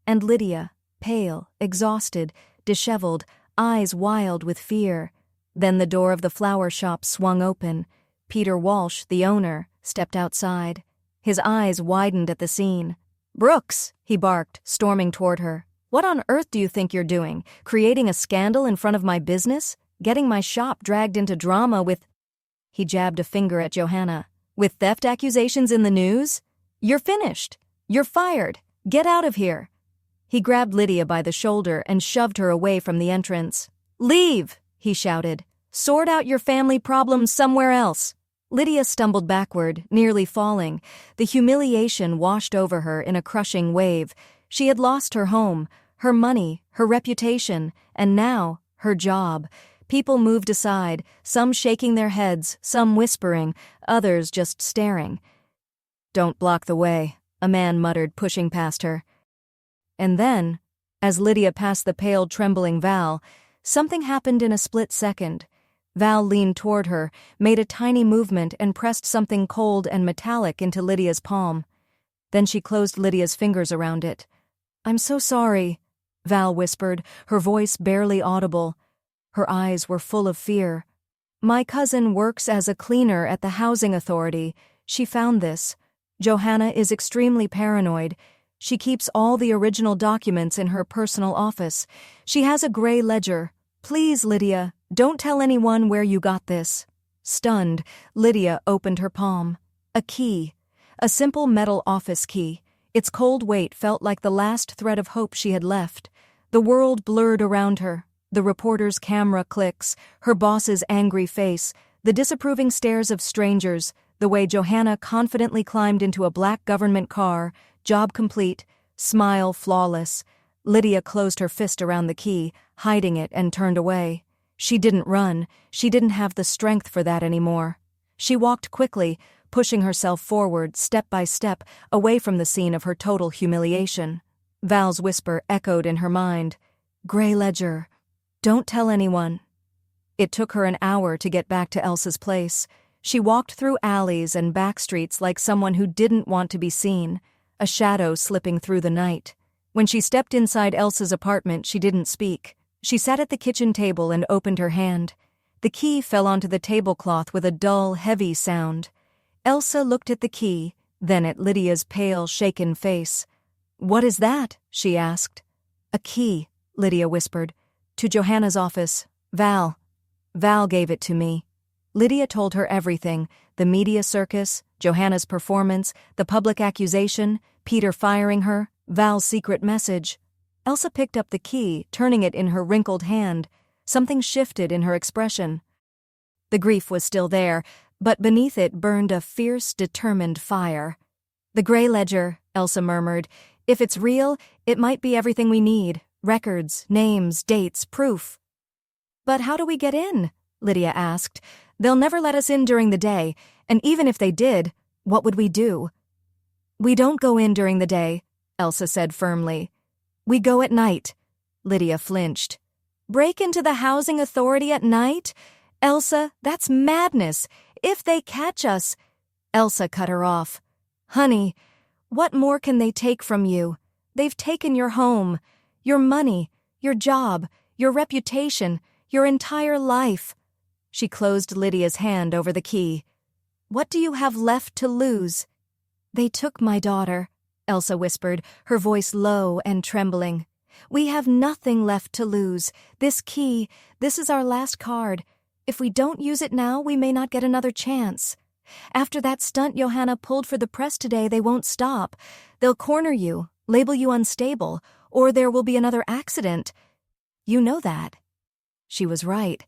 and Lydia, pale, exhausted, disheveled, eyes wild with fear. Then the door of the flower shop swung open. Peter Walsh, the owner, stepped outside. His eyes widened at the scene. "Brooks," he barked, storming toward her. "What on earth do you think you're doing? Creating a scandal in front of my business? Getting my shop dragged into drama with—" He jabbed a finger at Johanna. "With theft accusations in the news? You're finished. You're fired. Get out of here." He grabbed Lydia by the shoulder and shoved her away from the entrance. "Leave!" he shouted. "Sort out your family problems somewhere else." Lydia stumbled backward, nearly falling. The humiliation washed over her in a crushing wave. She had lost her home, her money, her reputation, and now her job. People moved aside, some shaking their heads, some whispering, others just staring. "Don't block the way," a man muttered, pushing past her. And then, as Lydia passed the pale, trembling Val, something happened in a split second. Val leaned toward her, made a tiny movement, and pressed something cold and metallic into Lydia's palm. Then she closed Lydia's fingers around it. "I'm so sorry," Val whispered, her voice barely audible. Her eyes were full of fear. "My cousin works as a cleaner at the Housing Authority. She found this. Johanna is extremely paranoid. She keeps all the original documents in her personal office. She has a gray ledger. Please, Lydia, don't tell anyone where you got this." Stunned, Lydia opened her palm. A key. A simple metal office key. Its cold weight felt like the last thread of hope she had left. The world blurred around her. The reporter's camera clicks, her boss's angry face, the disapproving stares of strangers, the way Johanna confidently climbed into a black government car, job complete, smile flawless. Lydia closed her fist around the key, hiding it, and turned away. She didn't run. She didn't have the strength for that anymore. She walked quickly, pushing herself forward, step by step, away from the scene of her total humiliation. Val's whisper echoed in her mind. "Gray ledger. Don't tell anyone." It took her an hour to get back to Elsa's place. She walked through alleys and back streets like someone who didn't want to be seen, a shadow slipping through the night. When she stepped inside Elsa's apartment, she didn't speak. She sat at the kitchen table and opened her hand. The key fell onto the tablecloth with a dull, heavy sound. Elsa looked at the key, then at Lydia's pale, shaken face. "What is that?" she asked. "A key," Lydia whispered. "To Johanna's office. Val gave it to me." Lydia told her everything, the media circus, Johanna's performance, the public accusation, Peter firing her, Val's secret message. Elsa picked up the key, turning it in her wrinkled hand. Something shifted in her expression. The grief was still there, but beneath it burned a fierce, determined fire. "The gray ledger," Elsa murmured. "If it's real, it might be everything we need. Records, names, dates, proof." "But how do we get in?" Lydia asked. "They'll never let us in during the day, and even if they did, what would we do?" "We don't go in during the day," Elsa said firmly. "We go at night." Lydia flinched. "Break into the housing authority at night? Elsa, that's madness. If they catch us—" Elsa cut her off. "Honey, what more can they take from you? They've taken your home, your money, your job, your reputation, your entire life." She closed Lydia's hand over the key. "What do you have left to lose?" "They took my daughter," Elsa whispered, her voice low and trembling. "We have nothing left to lose. This key, this is our last card. If we don't use it now, we may not get another chance. After that stunt Johanna pulled for the press today, they won't stop. They'll corner you, label you unstable, or there will be another accident. You know that." She was right.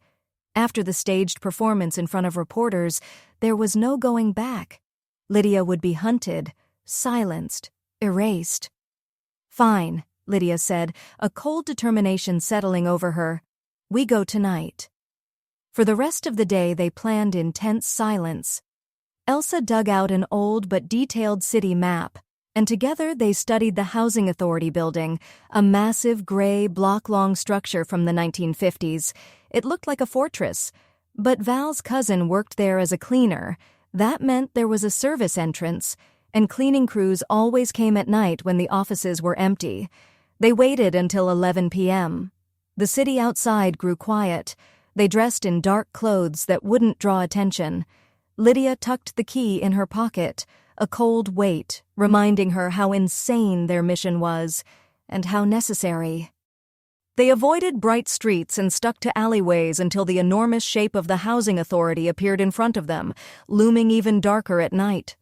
After the staged performance in front of reporters, there was no going back. Lydia would be hunted, silenced, erased. "Fine," Lydia said, a cold determination settling over her. "We go tonight." For the rest of the day they planned in tense silence. Elsa dug out an old but detailed city map, and together they studied the Housing Authority building, a massive gray, block-long structure from the 1950s. It looked like a fortress, but Val's cousin worked there as a cleaner. That meant there was a service entrance, and cleaning crews always came at night when the offices were empty. They waited until 11 p.m. The city outside grew quiet. They dressed in dark clothes that wouldn't draw attention. Lydia tucked the key in her pocket, a cold weight reminding her how insane their mission was, and how necessary. They avoided bright streets and stuck to alleyways until the enormous shape of the Housing Authority appeared in front of them, looming even darker at night.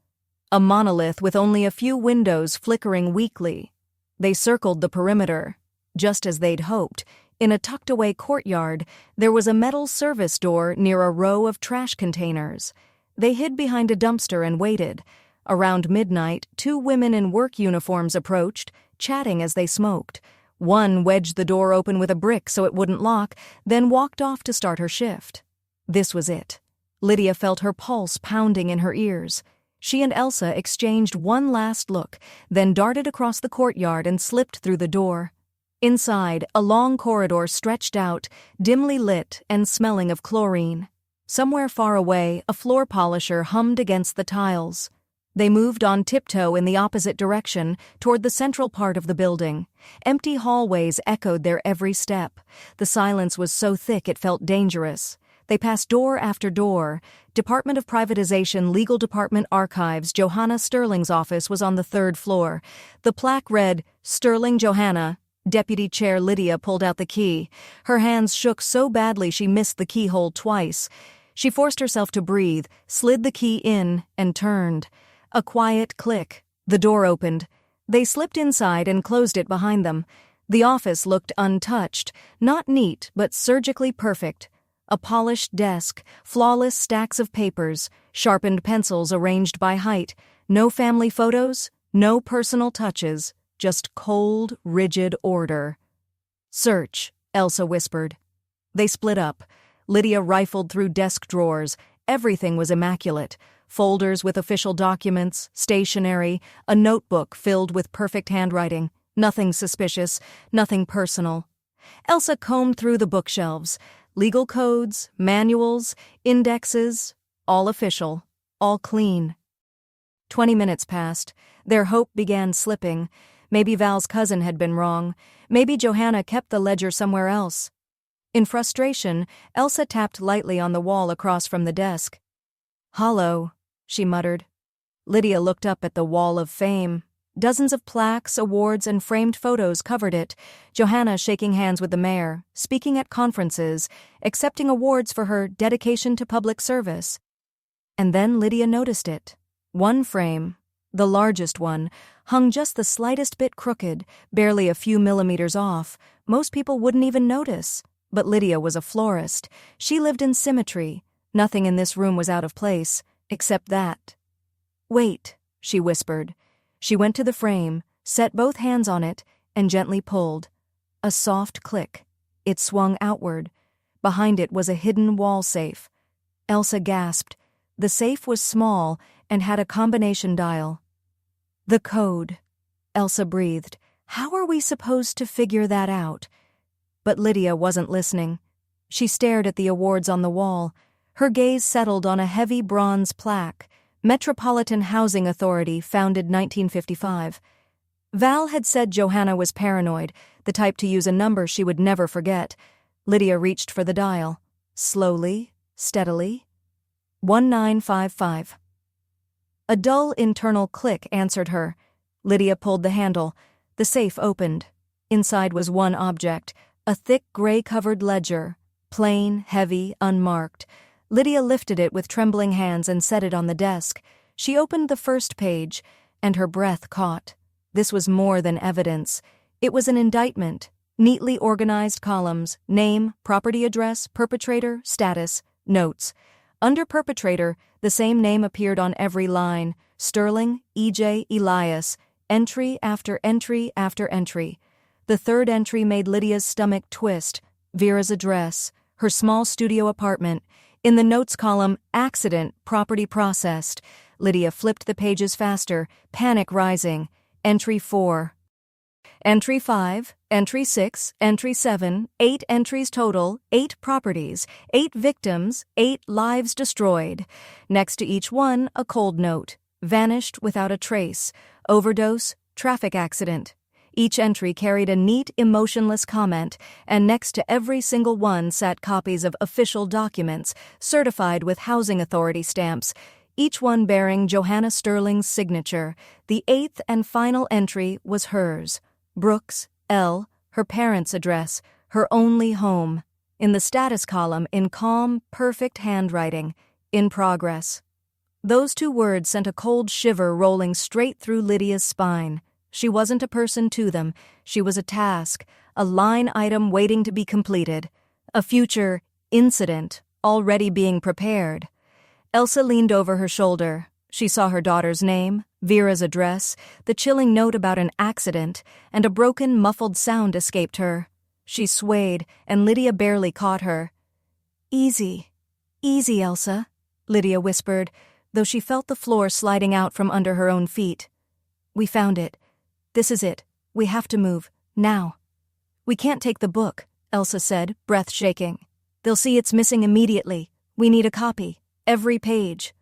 A monolith with only a few windows flickering weakly. They circled the perimeter. Just as they'd hoped, in a tucked-away courtyard, there was a metal service door near a row of trash containers. They hid behind a dumpster and waited. Around midnight, two women in work uniforms approached, chatting as they smoked. One wedged the door open with a brick so it wouldn't lock, then walked off to start her shift. This was it. Lydia felt her pulse pounding in her ears. She and Elsa exchanged one last look, then darted across the courtyard and slipped through the door. Inside, a long corridor stretched out, dimly lit and smelling of chlorine. Somewhere far away, a floor polisher hummed against the tiles. They moved on tiptoe in the opposite direction, toward the central part of the building. Empty hallways echoed their every step. The silence was so thick it felt dangerous. They passed door after door. Department of Privatization, Legal Department Archives, Johanna Sterling's office was on the third floor. The plaque read, "Sterling Johanna." Deputy Chair Lydia pulled out the key. Her hands shook so badly she missed the keyhole twice. She forced herself to breathe, slid the key in, and turned. A quiet click. The door opened. They slipped inside and closed it behind them. The office looked untouched, not neat but surgically perfect. A polished desk, flawless stacks of papers, sharpened pencils arranged by height, no family photos, no personal touches, just cold, rigid order. "Search," Elsa whispered. They split up. Lydia rifled through desk drawers. Everything was immaculate. Folders with official documents, stationery, a notebook filled with perfect handwriting. Nothing suspicious, nothing personal. Elsa combed through the bookshelves. Legal codes, manuals, indexes, all official, all clean. 20 minutes passed. Their hope began slipping. Maybe Val's cousin had been wrong. Maybe Johanna kept the ledger somewhere else. In frustration, Elsa tapped lightly on the wall across from the desk. "Hollow," she muttered. Lydia looked up at the wall of fame. Dozens of plaques, awards, and framed photos covered it. Johanna shaking hands with the mayor, speaking at conferences, accepting awards for her dedication to public service. And then Lydia noticed it. One frame, the largest one, hung just the slightest bit crooked, barely a few millimeters off. Most people wouldn't even notice. But Lydia was a florist. She lived in symmetry. Nothing in this room was out of place, except that. "Wait," she whispered. She went to the frame, set both hands on it, and gently pulled. A soft click. It swung outward. Behind it was a hidden wall safe. Elsa gasped. The safe was small and had a combination dial. "The code," Elsa breathed. "How are we supposed to figure that out?" But Lydia wasn't listening. She stared at the awards on the wall. Her gaze settled on a heavy bronze plaque, Metropolitan Housing Authority, founded 1955. Val had said Johanna was paranoid, the type to use a number she would never forget. Lydia reached for the dial. Slowly, steadily. 1955. A dull internal click answered her. Lydia pulled the handle. The safe opened. Inside was one object, a thick gray-covered ledger, plain, heavy, unmarked. Lydia lifted it with trembling hands and set it on the desk. She opened the first page, and her breath caught. This was more than evidence. It was an indictment. Neatly organized columns, name, property address, perpetrator, status, notes. Under perpetrator, the same name appeared on every line: Sterling, E.J. Elias, entry after entry after entry. The third entry made Lydia's stomach twist. Vera's address, her small studio apartment. In the notes column, accident, property processed. Lydia flipped the pages faster, panic rising. Entry 4. Entry 5, Entry 6, Entry 7, 8 entries total, 8 properties, 8 victims, 8 lives destroyed. Next to each one, a cold note. Vanished without a trace. Overdose, traffic accident. Each entry carried a neat, emotionless comment, and next to every single one sat copies of official documents, certified with housing authority stamps, each one bearing Johanna Sterling's signature. The 8th and final entry was hers. Brooks, L., her parents' address, her only home. In the status column, in calm, perfect handwriting, "In progress." Those 2 words sent a cold shiver rolling straight through Lydia's spine. She wasn't a person to them. She was a task, a line item waiting to be completed, a future incident already being prepared. Elsa leaned over her shoulder. She saw her daughter's name, Vera's address, the chilling note about an accident, and a broken, muffled sound escaped her. She swayed, and Lydia barely caught her. "Easy, easy, Elsa," Lydia whispered, though she felt the floor sliding out from under her own feet. "We found it. This is it. We have to move. Now." "We can't take the book," Elsa said, breath shaking. "They'll see it's missing immediately. We need a copy. Every page."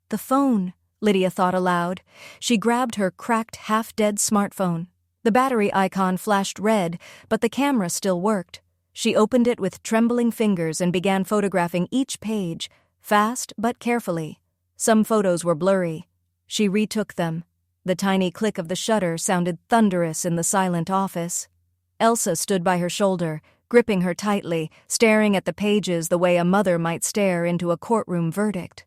"The phone," Lydia thought aloud. She grabbed her cracked, half-dead smartphone. The battery icon flashed red, but the camera still worked. She opened it with trembling fingers and began photographing each page, fast but carefully. Some photos were blurry. She retook them. The tiny click of the shutter sounded thunderous in the silent office. Elsa stood by her shoulder, gripping her tightly, staring at the pages the way a mother might stare into a courtroom verdict.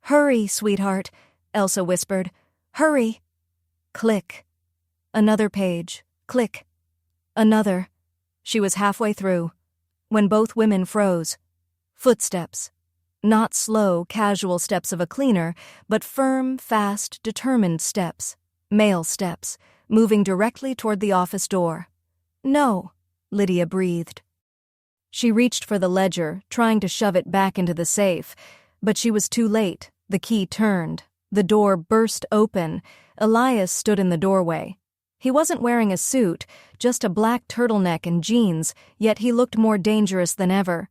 "Hurry, sweetheart," Elsa whispered. "Hurry." Click. Another page. Click. Another. She was halfway through, when both women froze. Footsteps. Not slow, casual steps of a cleaner, but firm, fast, determined steps. Male steps, moving directly toward the office door. "No," Lydia breathed. She reached for the ledger, trying to shove it back into the safe, but she was too late. The key turned. The door burst open. Elias stood in the doorway. He wasn't wearing a suit, just a black turtleneck and jeans, yet he looked more dangerous than ever.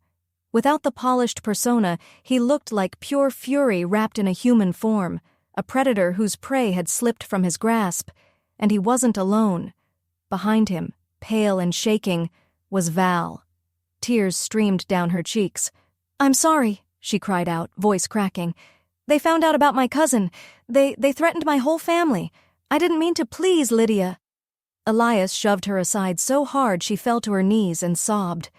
Without the polished persona, he looked like pure fury wrapped in a human form, a predator whose prey had slipped from his grasp. And he wasn't alone. Behind him, pale and shaking, was Val. Tears streamed down her cheeks. "I'm sorry," she cried out, voice cracking. "They found out about my cousin. They threatened my whole family. I didn't mean to, please, Lydia." Elias shoved her aside so hard she fell to her knees and sobbed.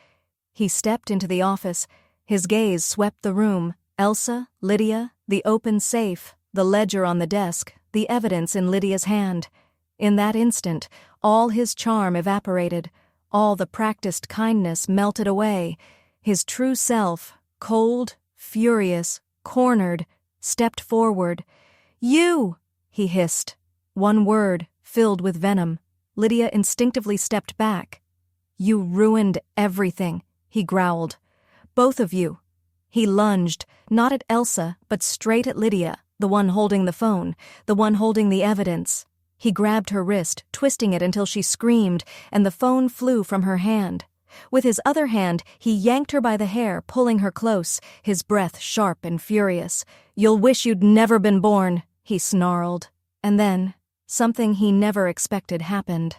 He stepped into the office. His gaze swept the room. Elsa, Lydia, the open safe, the ledger on the desk, the evidence in Lydia's hand. In that instant, all his charm evaporated. All the practiced kindness melted away. His true self, cold, furious, cornered, stepped forward. "You!" he hissed. One word, filled with venom. Lydia instinctively stepped back. "You ruined everything," he growled. "Both of you." He lunged, not at Elsa, but straight at Lydia, the one holding the phone, the one holding the evidence. He grabbed her wrist, twisting it until she screamed, and the phone flew from her hand. With his other hand, he yanked her by the hair, pulling her close, his breath sharp and furious. "You'll wish you'd never been born," he snarled. And then, something he never expected happened.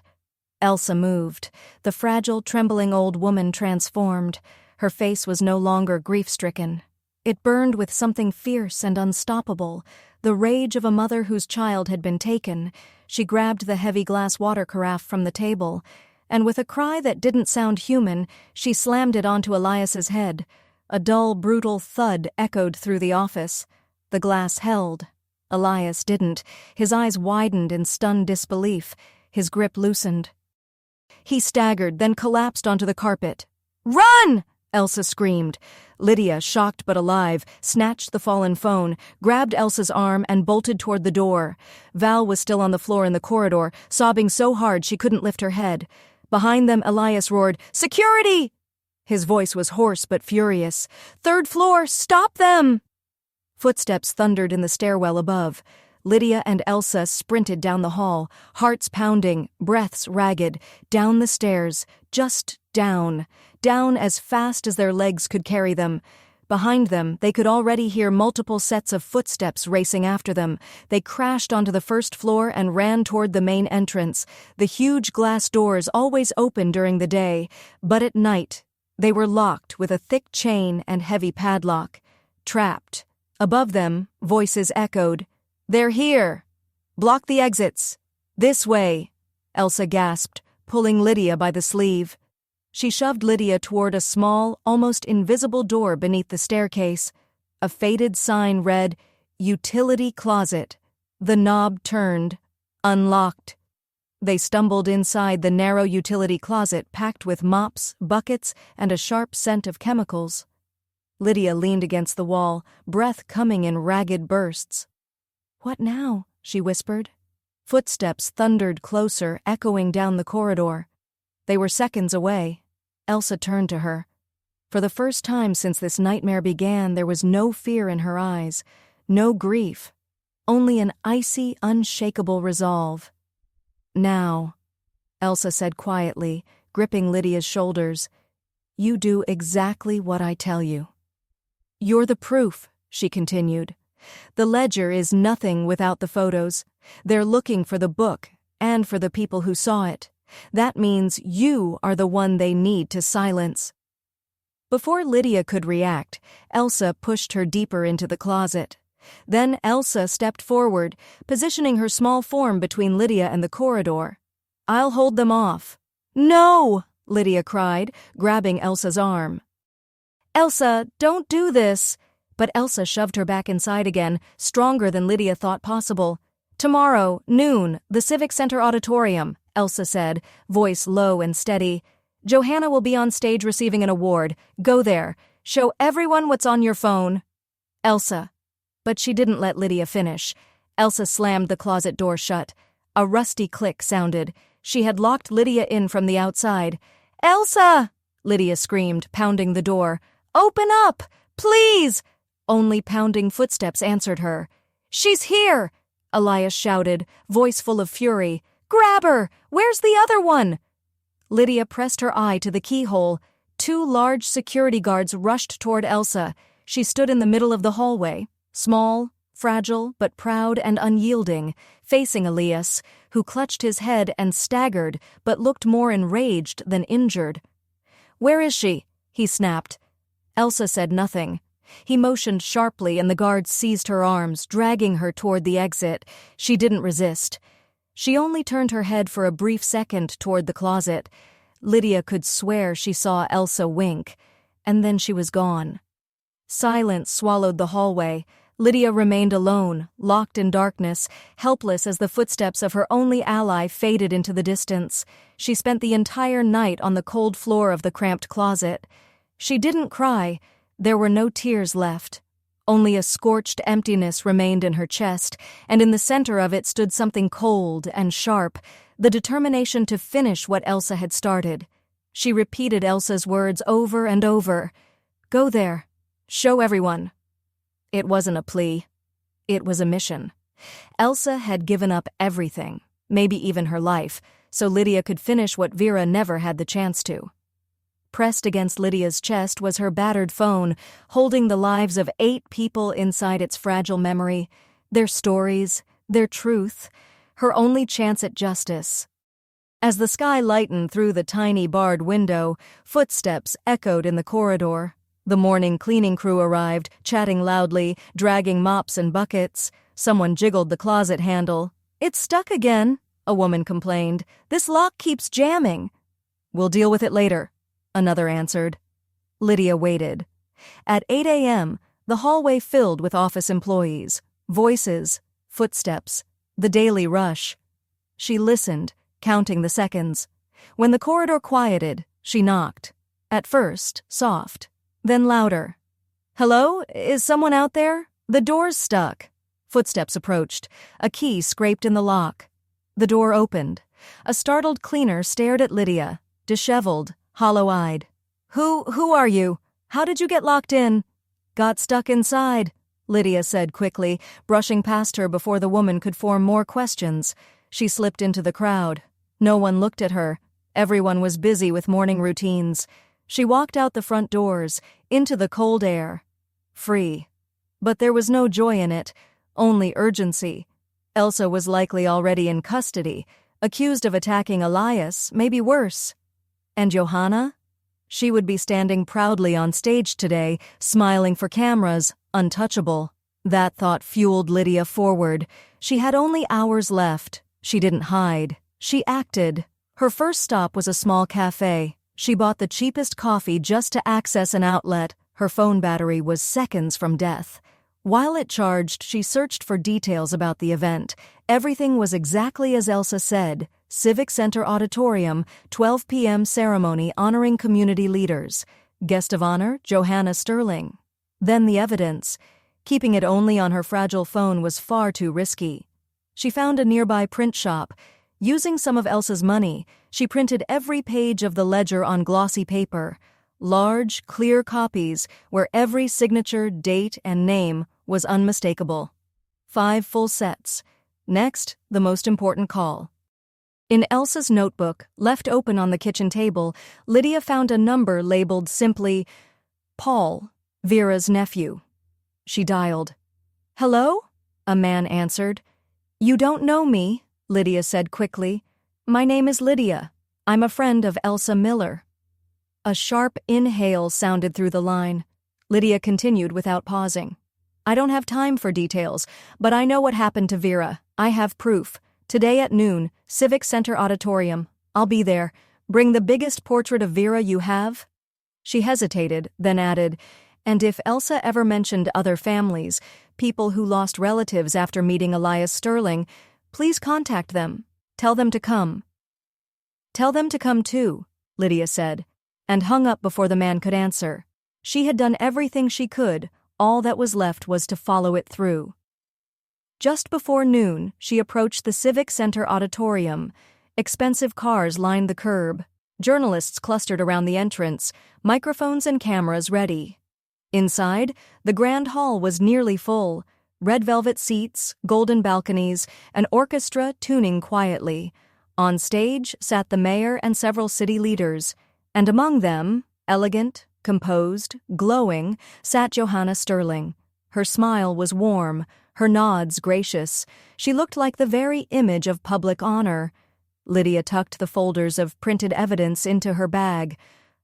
Elsa moved. The fragile, trembling old woman transformed. Her face was no longer grief-stricken. It burned with something fierce and unstoppable, the rage of a mother whose child had been taken. She grabbed the heavy glass water carafe from the table, and with a cry that didn't sound human, she slammed it onto Elias's head. A dull, brutal thud echoed through the office. The glass held. Elias didn't. His eyes widened in stunned disbelief. His grip loosened. He staggered, then collapsed onto the carpet. "Run!" Elsa screamed. Lydia, shocked but alive, snatched the fallen phone, grabbed Elsa's arm, and bolted toward the door. Val was still on the floor in the corridor, sobbing so hard she couldn't lift her head. Behind them, Elias roared, "Security!" His voice was hoarse but furious. "Third floor, stop them!" Footsteps thundered in the stairwell above. Lydia and Elsa sprinted down the hall, hearts pounding, breaths ragged, down the stairs, just down as fast as their legs could carry them. Behind them, they could already hear multiple sets of footsteps racing after them. They crashed onto the first floor and ran toward the main entrance. The huge glass doors always open during the day, but at night, they were locked with a thick chain and heavy padlock. Trapped. Above them, voices echoed. "They're here! Block the exits! This way!" Elsa gasped, pulling Lydia by the sleeve. She shoved Lydia toward a small, almost invisible door beneath the staircase. A faded sign read, "Utility Closet." The knob turned. Unlocked. They stumbled inside the narrow utility closet packed with mops, buckets, and a sharp scent of chemicals. Lydia leaned against the wall, breath coming in ragged bursts. "What now?" she whispered. Footsteps thundered closer, echoing down the corridor. They were seconds away. Elsa turned to her. For the first time since this nightmare began, there was no fear in her eyes, no grief, only an icy, unshakable resolve. "Now," Elsa said quietly, gripping Lydia's shoulders, "you do exactly what I tell you." "You're the proof," she continued. "The ledger is nothing without the photos. They're looking for the book, and for the people who saw it. That means you are the one they need to silence." Before Lydia could react, Elsa pushed her deeper into the closet. Then Elsa stepped forward, positioning her small form between Lydia and the corridor. "I'll hold them off." "No!" Lydia cried, grabbing Elsa's arm. "Elsa, don't do this!" But Elsa shoved her back inside again, stronger than Lydia thought possible. Tomorrow, noon, the Civic Center auditorium, Elsa said, voice low and steady. Johanna will be on stage receiving an award. Go there. Show everyone what's on your phone. Elsa. But she didn't let Lydia finish. Elsa slammed the closet door shut. A rusty click sounded. She had locked Lydia in from the outside. Elsa! Lydia screamed, pounding the door. Open up! Please! Only pounding footsteps answered her. She's here! Elias shouted, voice full of fury. Grab her! Where's the other one? Lydia pressed her eye to the keyhole. 2 large security guards rushed toward Elsa. She stood in the middle of the hallway, small, fragile, but proud and unyielding, facing Elias, who clutched his head and staggered, but looked more enraged than injured. Where is she? He snapped. Elsa said nothing. He motioned sharply and the guards seized her arms, dragging her toward the exit. She didn't resist. She only turned her head for a brief second toward the closet. Lydia could swear she saw Elsa wink, and then she was gone. Silence swallowed the hallway. Lydia remained alone, locked in darkness, helpless as the footsteps of her only ally faded into the distance. She spent the entire night on the cold floor of the cramped closet. She didn't cry. There were no tears left. Only a scorched emptiness remained in her chest, and in the center of it stood something cold and sharp, the determination to finish what Elsa had started. She repeated Elsa's words over and over. Go there. Show everyone. It wasn't a plea. It was a mission. Elsa had given up everything, maybe even her life, so Lydia could finish what Vera never had the chance to. Pressed against Lydia's chest was her battered phone, holding the lives of 8 people inside its fragile memory, their stories, their truth, her only chance at justice. As the sky lightened through the tiny barred window, footsteps echoed in the corridor. The morning cleaning crew arrived, chatting loudly, dragging mops and buckets. Someone jiggled the closet handle. It's stuck again, a woman complained. This lock keeps jamming. We'll deal with it later, another answered. Lydia waited. At 8 a.m., the hallway filled with office employees, voices, footsteps, the daily rush. She listened, counting the seconds. When the corridor quieted, she knocked. At first, soft, then louder. Hello? Is someone out there? The door's stuck. Footsteps approached. A key scraped in the lock. The door opened. A startled cleaner stared at Lydia, disheveled, hollow-eyed. Who are you? How did you get locked in? Got stuck inside, Lydia said quickly, brushing past her before the woman could form more questions. She slipped into the crowd. No one looked at her. Everyone was busy with morning routines. She walked out the front doors, into the cold air. Free. But there was no joy in it, only urgency. Elsa was likely already in custody, accused of attacking Elias, maybe worse. And Johanna? She would be standing proudly on stage today, smiling for cameras, untouchable. That thought fueled Lydia forward. She had only hours left. She didn't hide. She acted. Her first stop was a small cafe. She bought the cheapest coffee just to access an outlet. Her phone battery was seconds from death. While it charged, she searched for details about the event. Everything was exactly as Elsa said. Civic Center Auditorium, 12 p.m. ceremony honoring community leaders. Guest of honor, Johanna Sterling. Then the evidence. Keeping it only on her fragile phone was far too risky. She found a nearby print shop. Using some of Elsa's money, she printed every page of the ledger on glossy paper. Large, clear copies where every signature, date, and name was unmistakable. 5 full sets. Next, the most important call. In Elsa's notebook, left open on the kitchen table, Lydia found a number labeled simply, Paul, Vera's nephew. She dialed. Hello? A man answered. You don't know me, Lydia said quickly. My name is Lydia. I'm a friend of Elsa Miller. A sharp inhale sounded through the line. Lydia continued without pausing. I don't have time for details, but I know what happened to Vera. I have proof. Today at noon, Civic Center Auditorium. I'll be there. Bring the biggest portrait of Vera you have. She hesitated, then added, and if Elsa ever mentioned other families, people who lost relatives after meeting Elias Sterling, Please contact them. Tell them to come. Tell them to come too, Lydia said, and hung up before the man could answer. She had done everything she could, all that was left was to follow it through. Just before noon, she approached the Civic Center auditorium. Expensive cars lined the curb. Journalists clustered around the entrance, microphones and cameras ready. Inside, the grand hall was nearly full. Red velvet seats, golden balconies, an orchestra tuning quietly. On stage sat the mayor and several city leaders, and among them, elegant, composed, glowing, sat Johanna Sterling. Her smile was warm, her nods gracious. She looked like the very image of public honor. Lydia tucked the folders of printed evidence into her bag.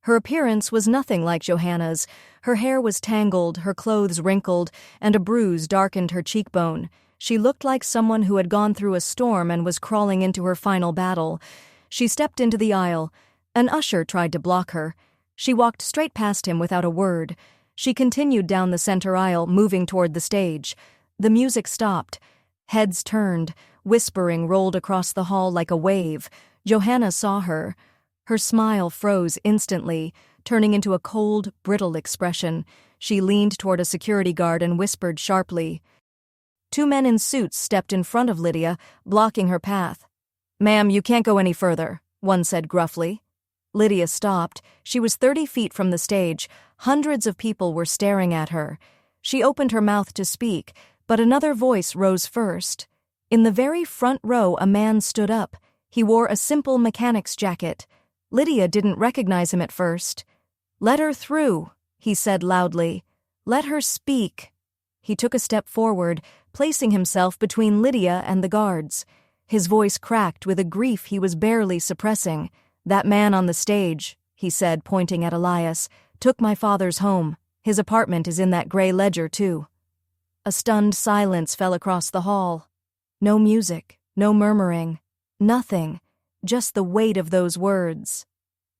Her appearance was nothing like Johanna's. Her hair was tangled, her clothes wrinkled, and a bruise darkened her cheekbone. She looked like someone who had gone through a storm and was crawling into her final battle. She stepped into the aisle. An usher tried to block her. She walked straight past him without a word. She continued down the center aisle, moving toward the stage. The music stopped. Heads turned. Whispering rolled across the hall like a wave. Johanna saw her. Her smile froze instantly, turning into a cold, brittle expression. She leaned toward a security guard and whispered sharply. Two men in suits stepped in front of Lydia, blocking her path. "Ma'am, you can't go any further," one said gruffly. Lydia stopped. She was 30 feet from the stage. Hundreds of people were staring at her. She opened her mouth to speak, but another voice rose first. In the very front row, a man stood up. He wore a simple mechanic's jacket. Lydia didn't recognize him at first. "Let her through," he said loudly. "Let her speak." He took a step forward, placing himself between Lydia and the guards. His voice cracked with a grief he was barely suppressing. "That man on the stage," he said, pointing at Elias, "took my father's home. His apartment is in that gray ledger, too." A stunned silence fell across the hall. No music, no murmuring, nothing, just the weight of those words.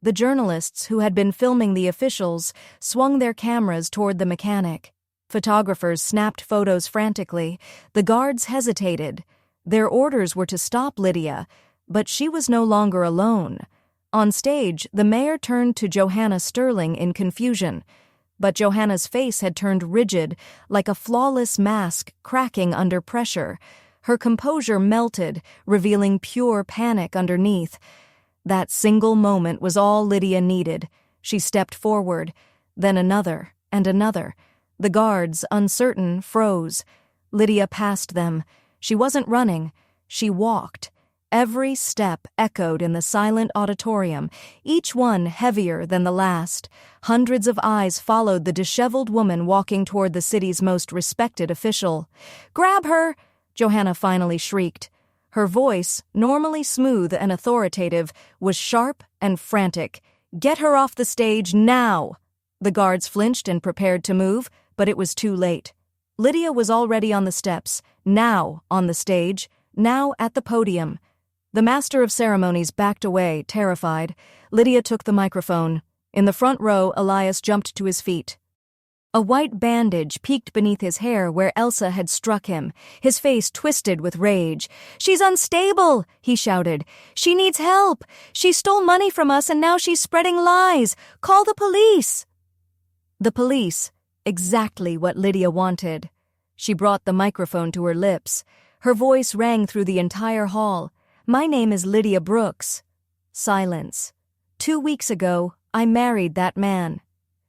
The journalists who had been filming the officials swung their cameras toward the mechanic. Photographers snapped photos frantically. The guards hesitated. Their orders were to stop Lydia, but she was no longer alone. On stage, the mayor turned to Johanna Sterling in confusion, but Johanna's face had turned rigid, like a flawless mask cracking under pressure. Her composure melted, revealing pure panic underneath. That single moment was all Lydia needed. She stepped forward, then another and another. The guards, uncertain, froze. Lydia passed them. She wasn't running. She walked. Every step echoed in the silent auditorium, each one heavier than the last. Hundreds of eyes followed the disheveled woman walking toward the city's most respected official. "Grab her!" Johanna finally shrieked. Her voice, normally smooth and authoritative, was sharp and frantic. "Get her off the stage now!" The guards flinched and prepared to move, but it was too late. Lydia was already on the steps, now on the stage, now at the podium. The master of ceremonies backed away, terrified. Lydia took the microphone. In the front row, Elias jumped to his feet. A white bandage peeked beneath his hair where Elsa had struck him. His face twisted with rage. "She's unstable," he shouted. "She needs help. She stole money from us and now she's spreading lies. Call the police." The police, exactly what Lydia wanted. She brought the microphone to her lips. Her voice rang through the entire hall. "My name is Lydia Brooks." Silence. 2 weeks ago, I married that man.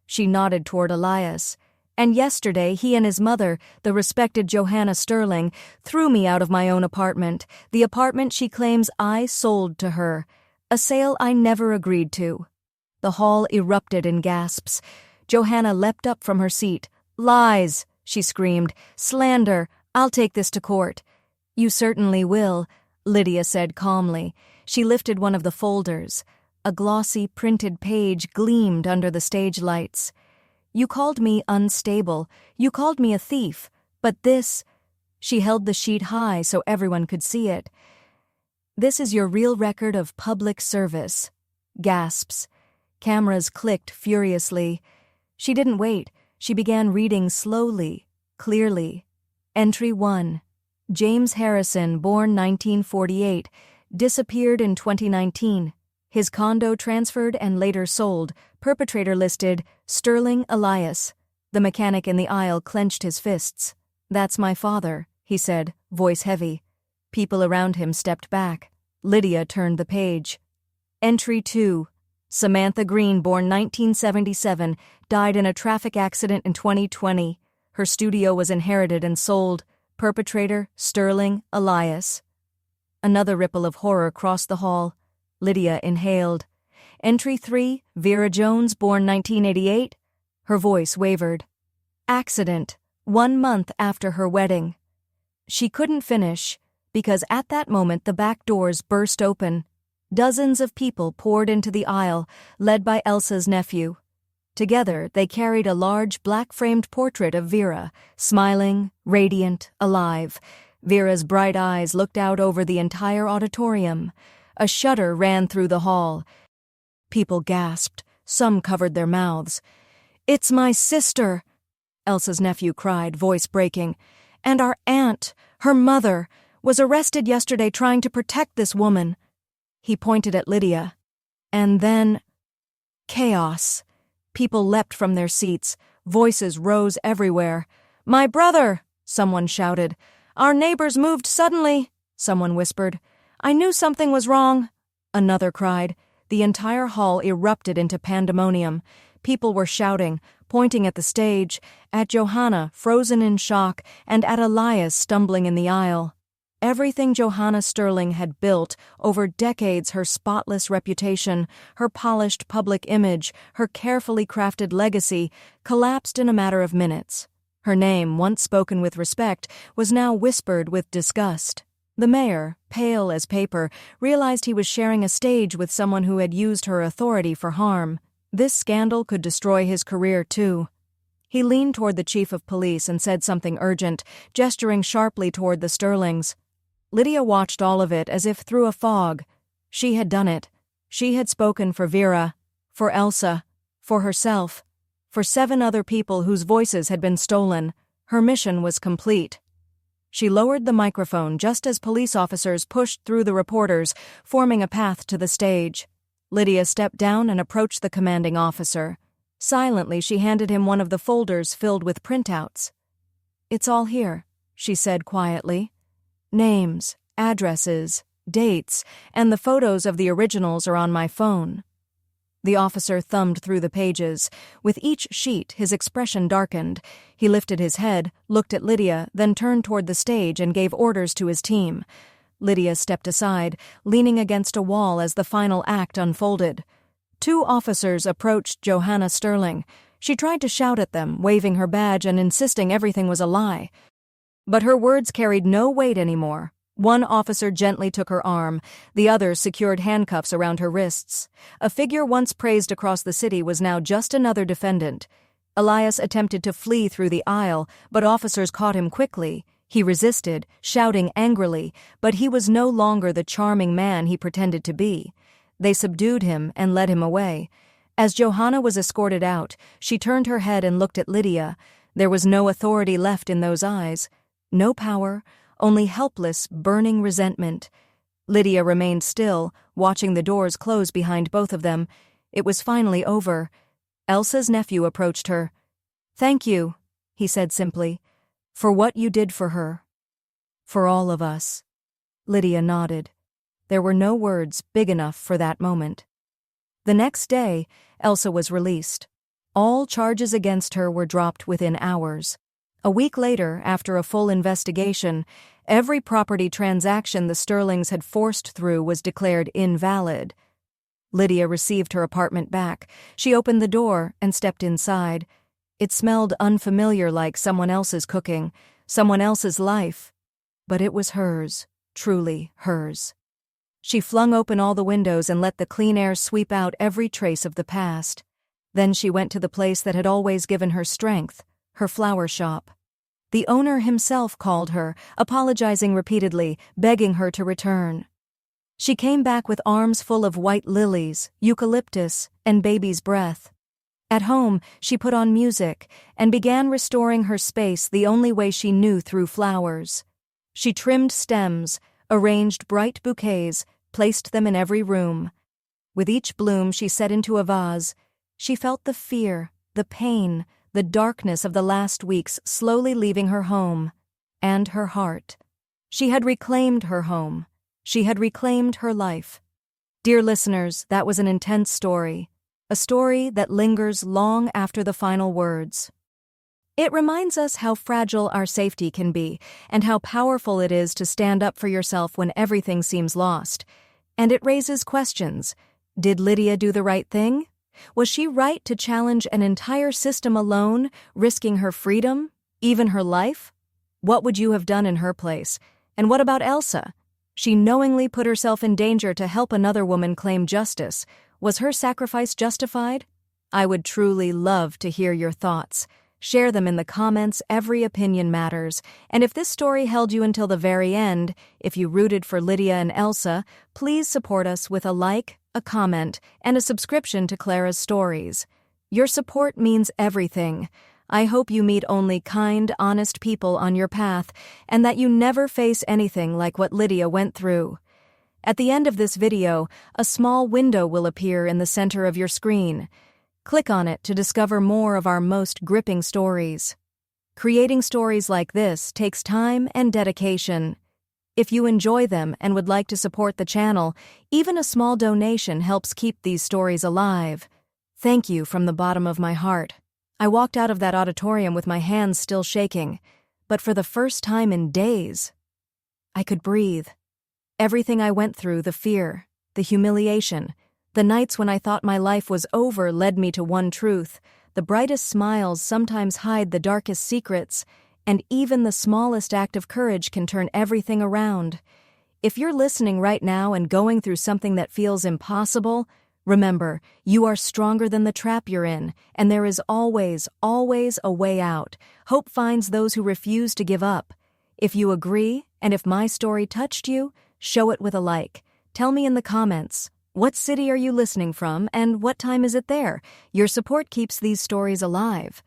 She nodded toward Elias. "And yesterday, he and his mother, the respected Johanna Sterling, threw me out of my own apartment, the apartment she claims I sold to her, a sale I never agreed to." The hall erupted in gasps. Johanna leapt up from her seat. "Lies!" she screamed. "Slander! I'll take this to court." "You certainly will," Lydia said calmly. She lifted one of the folders. A glossy printed page gleamed under the stage lights. "You called me unstable. You called me a thief. But this—" She held the sheet high so everyone could see it. "This is your real record of public service." Gasps. Cameras clicked furiously. She didn't wait. She began reading slowly, clearly. Entry 1. James Harrison, born 1948, disappeared in 2019. His condo transferred and later sold. Perpetrator listed, Sterling Elias. The mechanic in the aisle clenched his fists. "That's my father," he said, voice heavy. People around him stepped back. Lydia turned the page. Entry 2. Samantha Green, born 1977, died in a traffic accident in 2020. Her studio was inherited and sold. Perpetrator, Sterling Elias. Another ripple of horror crossed the hall. Lydia inhaled. Entry 3. Vera Jones, born 1988. Her voice wavered. Accident, 1 month after her wedding. She couldn't finish, because at that moment the back doors burst open. Dozens of people poured into the aisle, led by Elsa's nephew. Together, they carried a large black-framed portrait of Vera, smiling, radiant, alive. Vera's bright eyes looked out over the entire auditorium. A shudder ran through the hall. People gasped. Some covered their mouths. "It's my sister," Elsa's nephew cried, voice breaking. "And our aunt, her mother, was arrested yesterday trying to protect this woman." He pointed at Lydia. And then... chaos. People leapt from their seats. Voices rose everywhere. "My brother!" someone shouted. "Our neighbors moved suddenly," someone whispered. "I knew something was wrong," another cried. The entire hall erupted into pandemonium. People were shouting, pointing at the stage, at Johanna, frozen in shock, and at Elias stumbling in the aisle. Everything Johanna Sterling had built, over decades, her spotless reputation, her polished public image, her carefully crafted legacy, collapsed in a matter of minutes. Her name, once spoken with respect, was now whispered with disgust. The mayor, pale as paper, realized he was sharing a stage with someone who had used her authority for harm. This scandal could destroy his career, too. He leaned toward the chief of police and said something urgent, gesturing sharply toward the Sterlings. Lydia watched all of it as if through a fog. She had done it. She had spoken for Vera, for Elsa, for herself, for 7 other people whose voices had been stolen. Her mission was complete. She lowered the microphone just as police officers pushed through the reporters, forming a path to the stage. Lydia stepped down and approached the commanding officer. Silently, she handed him one of the folders filled with printouts. "It's all here," she said quietly. "Names, addresses, dates, and the photos of the originals are on my phone." The officer thumbed through the pages. With each sheet, his expression darkened. He lifted his head, looked at Lydia, then turned toward the stage and gave orders to his team. Lydia stepped aside, leaning against a wall as the final act unfolded. 2 officers approached Johanna Sterling. She tried to shout at them, waving her badge and insisting everything was a lie. But her words carried no weight anymore. One officer gently took her arm. The other secured handcuffs around her wrists. A figure once praised across the city was now just another defendant. Elias attempted to flee through the aisle, but officers caught him quickly. He resisted, shouting angrily, but he was no longer the charming man he pretended to be. They subdued him and led him away. As Johanna was escorted out, she turned her head and looked at Lydia. There was no authority left in those eyes. No power, only helpless, burning resentment. Lydia remained still, watching the doors close behind both of them. It was finally over. Elsa's nephew approached her. "Thank you," he said simply, "for what you did for her. For all of us." Lydia nodded. There were no words big enough for that moment. The next day, Elsa was released. All charges against her were dropped within hours. A week later, after a full investigation, every property transaction the Sterlings had forced through was declared invalid. Lydia received her apartment back. She opened the door and stepped inside. It smelled unfamiliar, like someone else's cooking, someone else's life. But it was hers, truly hers. She flung open all the windows and let the clean air sweep out every trace of the past. Then she went to the place that had always given her strength, her flower shop. The owner himself called her, apologizing repeatedly, begging her to return. She came back with arms full of white lilies, eucalyptus, and baby's breath. At home, she put on music and began restoring her space the only way she knew, through flowers. She trimmed stems, arranged bright bouquets, placed them in every room. With each bloom she set into a vase, she felt the fear, the pain, the darkness of the last weeks slowly leaving her home and her heart. She had reclaimed her home. She had reclaimed her life. Dear listeners, that was an intense story, a story that lingers long after the final words. It reminds us how fragile our safety can be and how powerful it is to stand up for yourself when everything seems lost. And it raises questions. Did Lydia do the right thing? Was she right to challenge an entire system alone, risking her freedom, even her life? What would you have done in her place? And what about Elsa? She knowingly put herself in danger to help another woman claim justice. Was her sacrifice justified? I would truly love to hear your thoughts. Share them in the comments. Every opinion matters. And if this story held you until the very end, if you rooted for Lydia and Elsa, please support us with a like, a comment, and a subscription to Clara's Stories. Your support means everything. I hope you meet only kind, honest people on your path, and that you never face anything like what Lydia went through. At the end of this video, a small window will appear in the center of your screen. Click on it to discover more of our most gripping stories. Creating stories like this takes time and dedication. If you enjoy them and would like to support the channel, even a small donation helps keep these stories alive. Thank you from the bottom of my heart. I walked out of that auditorium with my hands still shaking, but for the first time in days, I could breathe. Everything I went through, the fear, the humiliation, the nights when I thought my life was over led me to one truth. The brightest smiles sometimes hide the darkest secrets, and even the smallest act of courage can turn everything around. If you're listening right now and going through something that feels impossible, remember, you are stronger than the trap you're in, and there is always, always a way out. Hope finds those who refuse to give up. If you agree, and if my story touched you, show it with a like. Tell me in the comments, what city are you listening from, and what time is it there? Your support keeps these stories alive.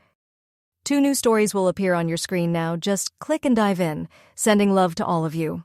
2 new stories will appear on your screen now. Just click and dive in. Sending love to all of you.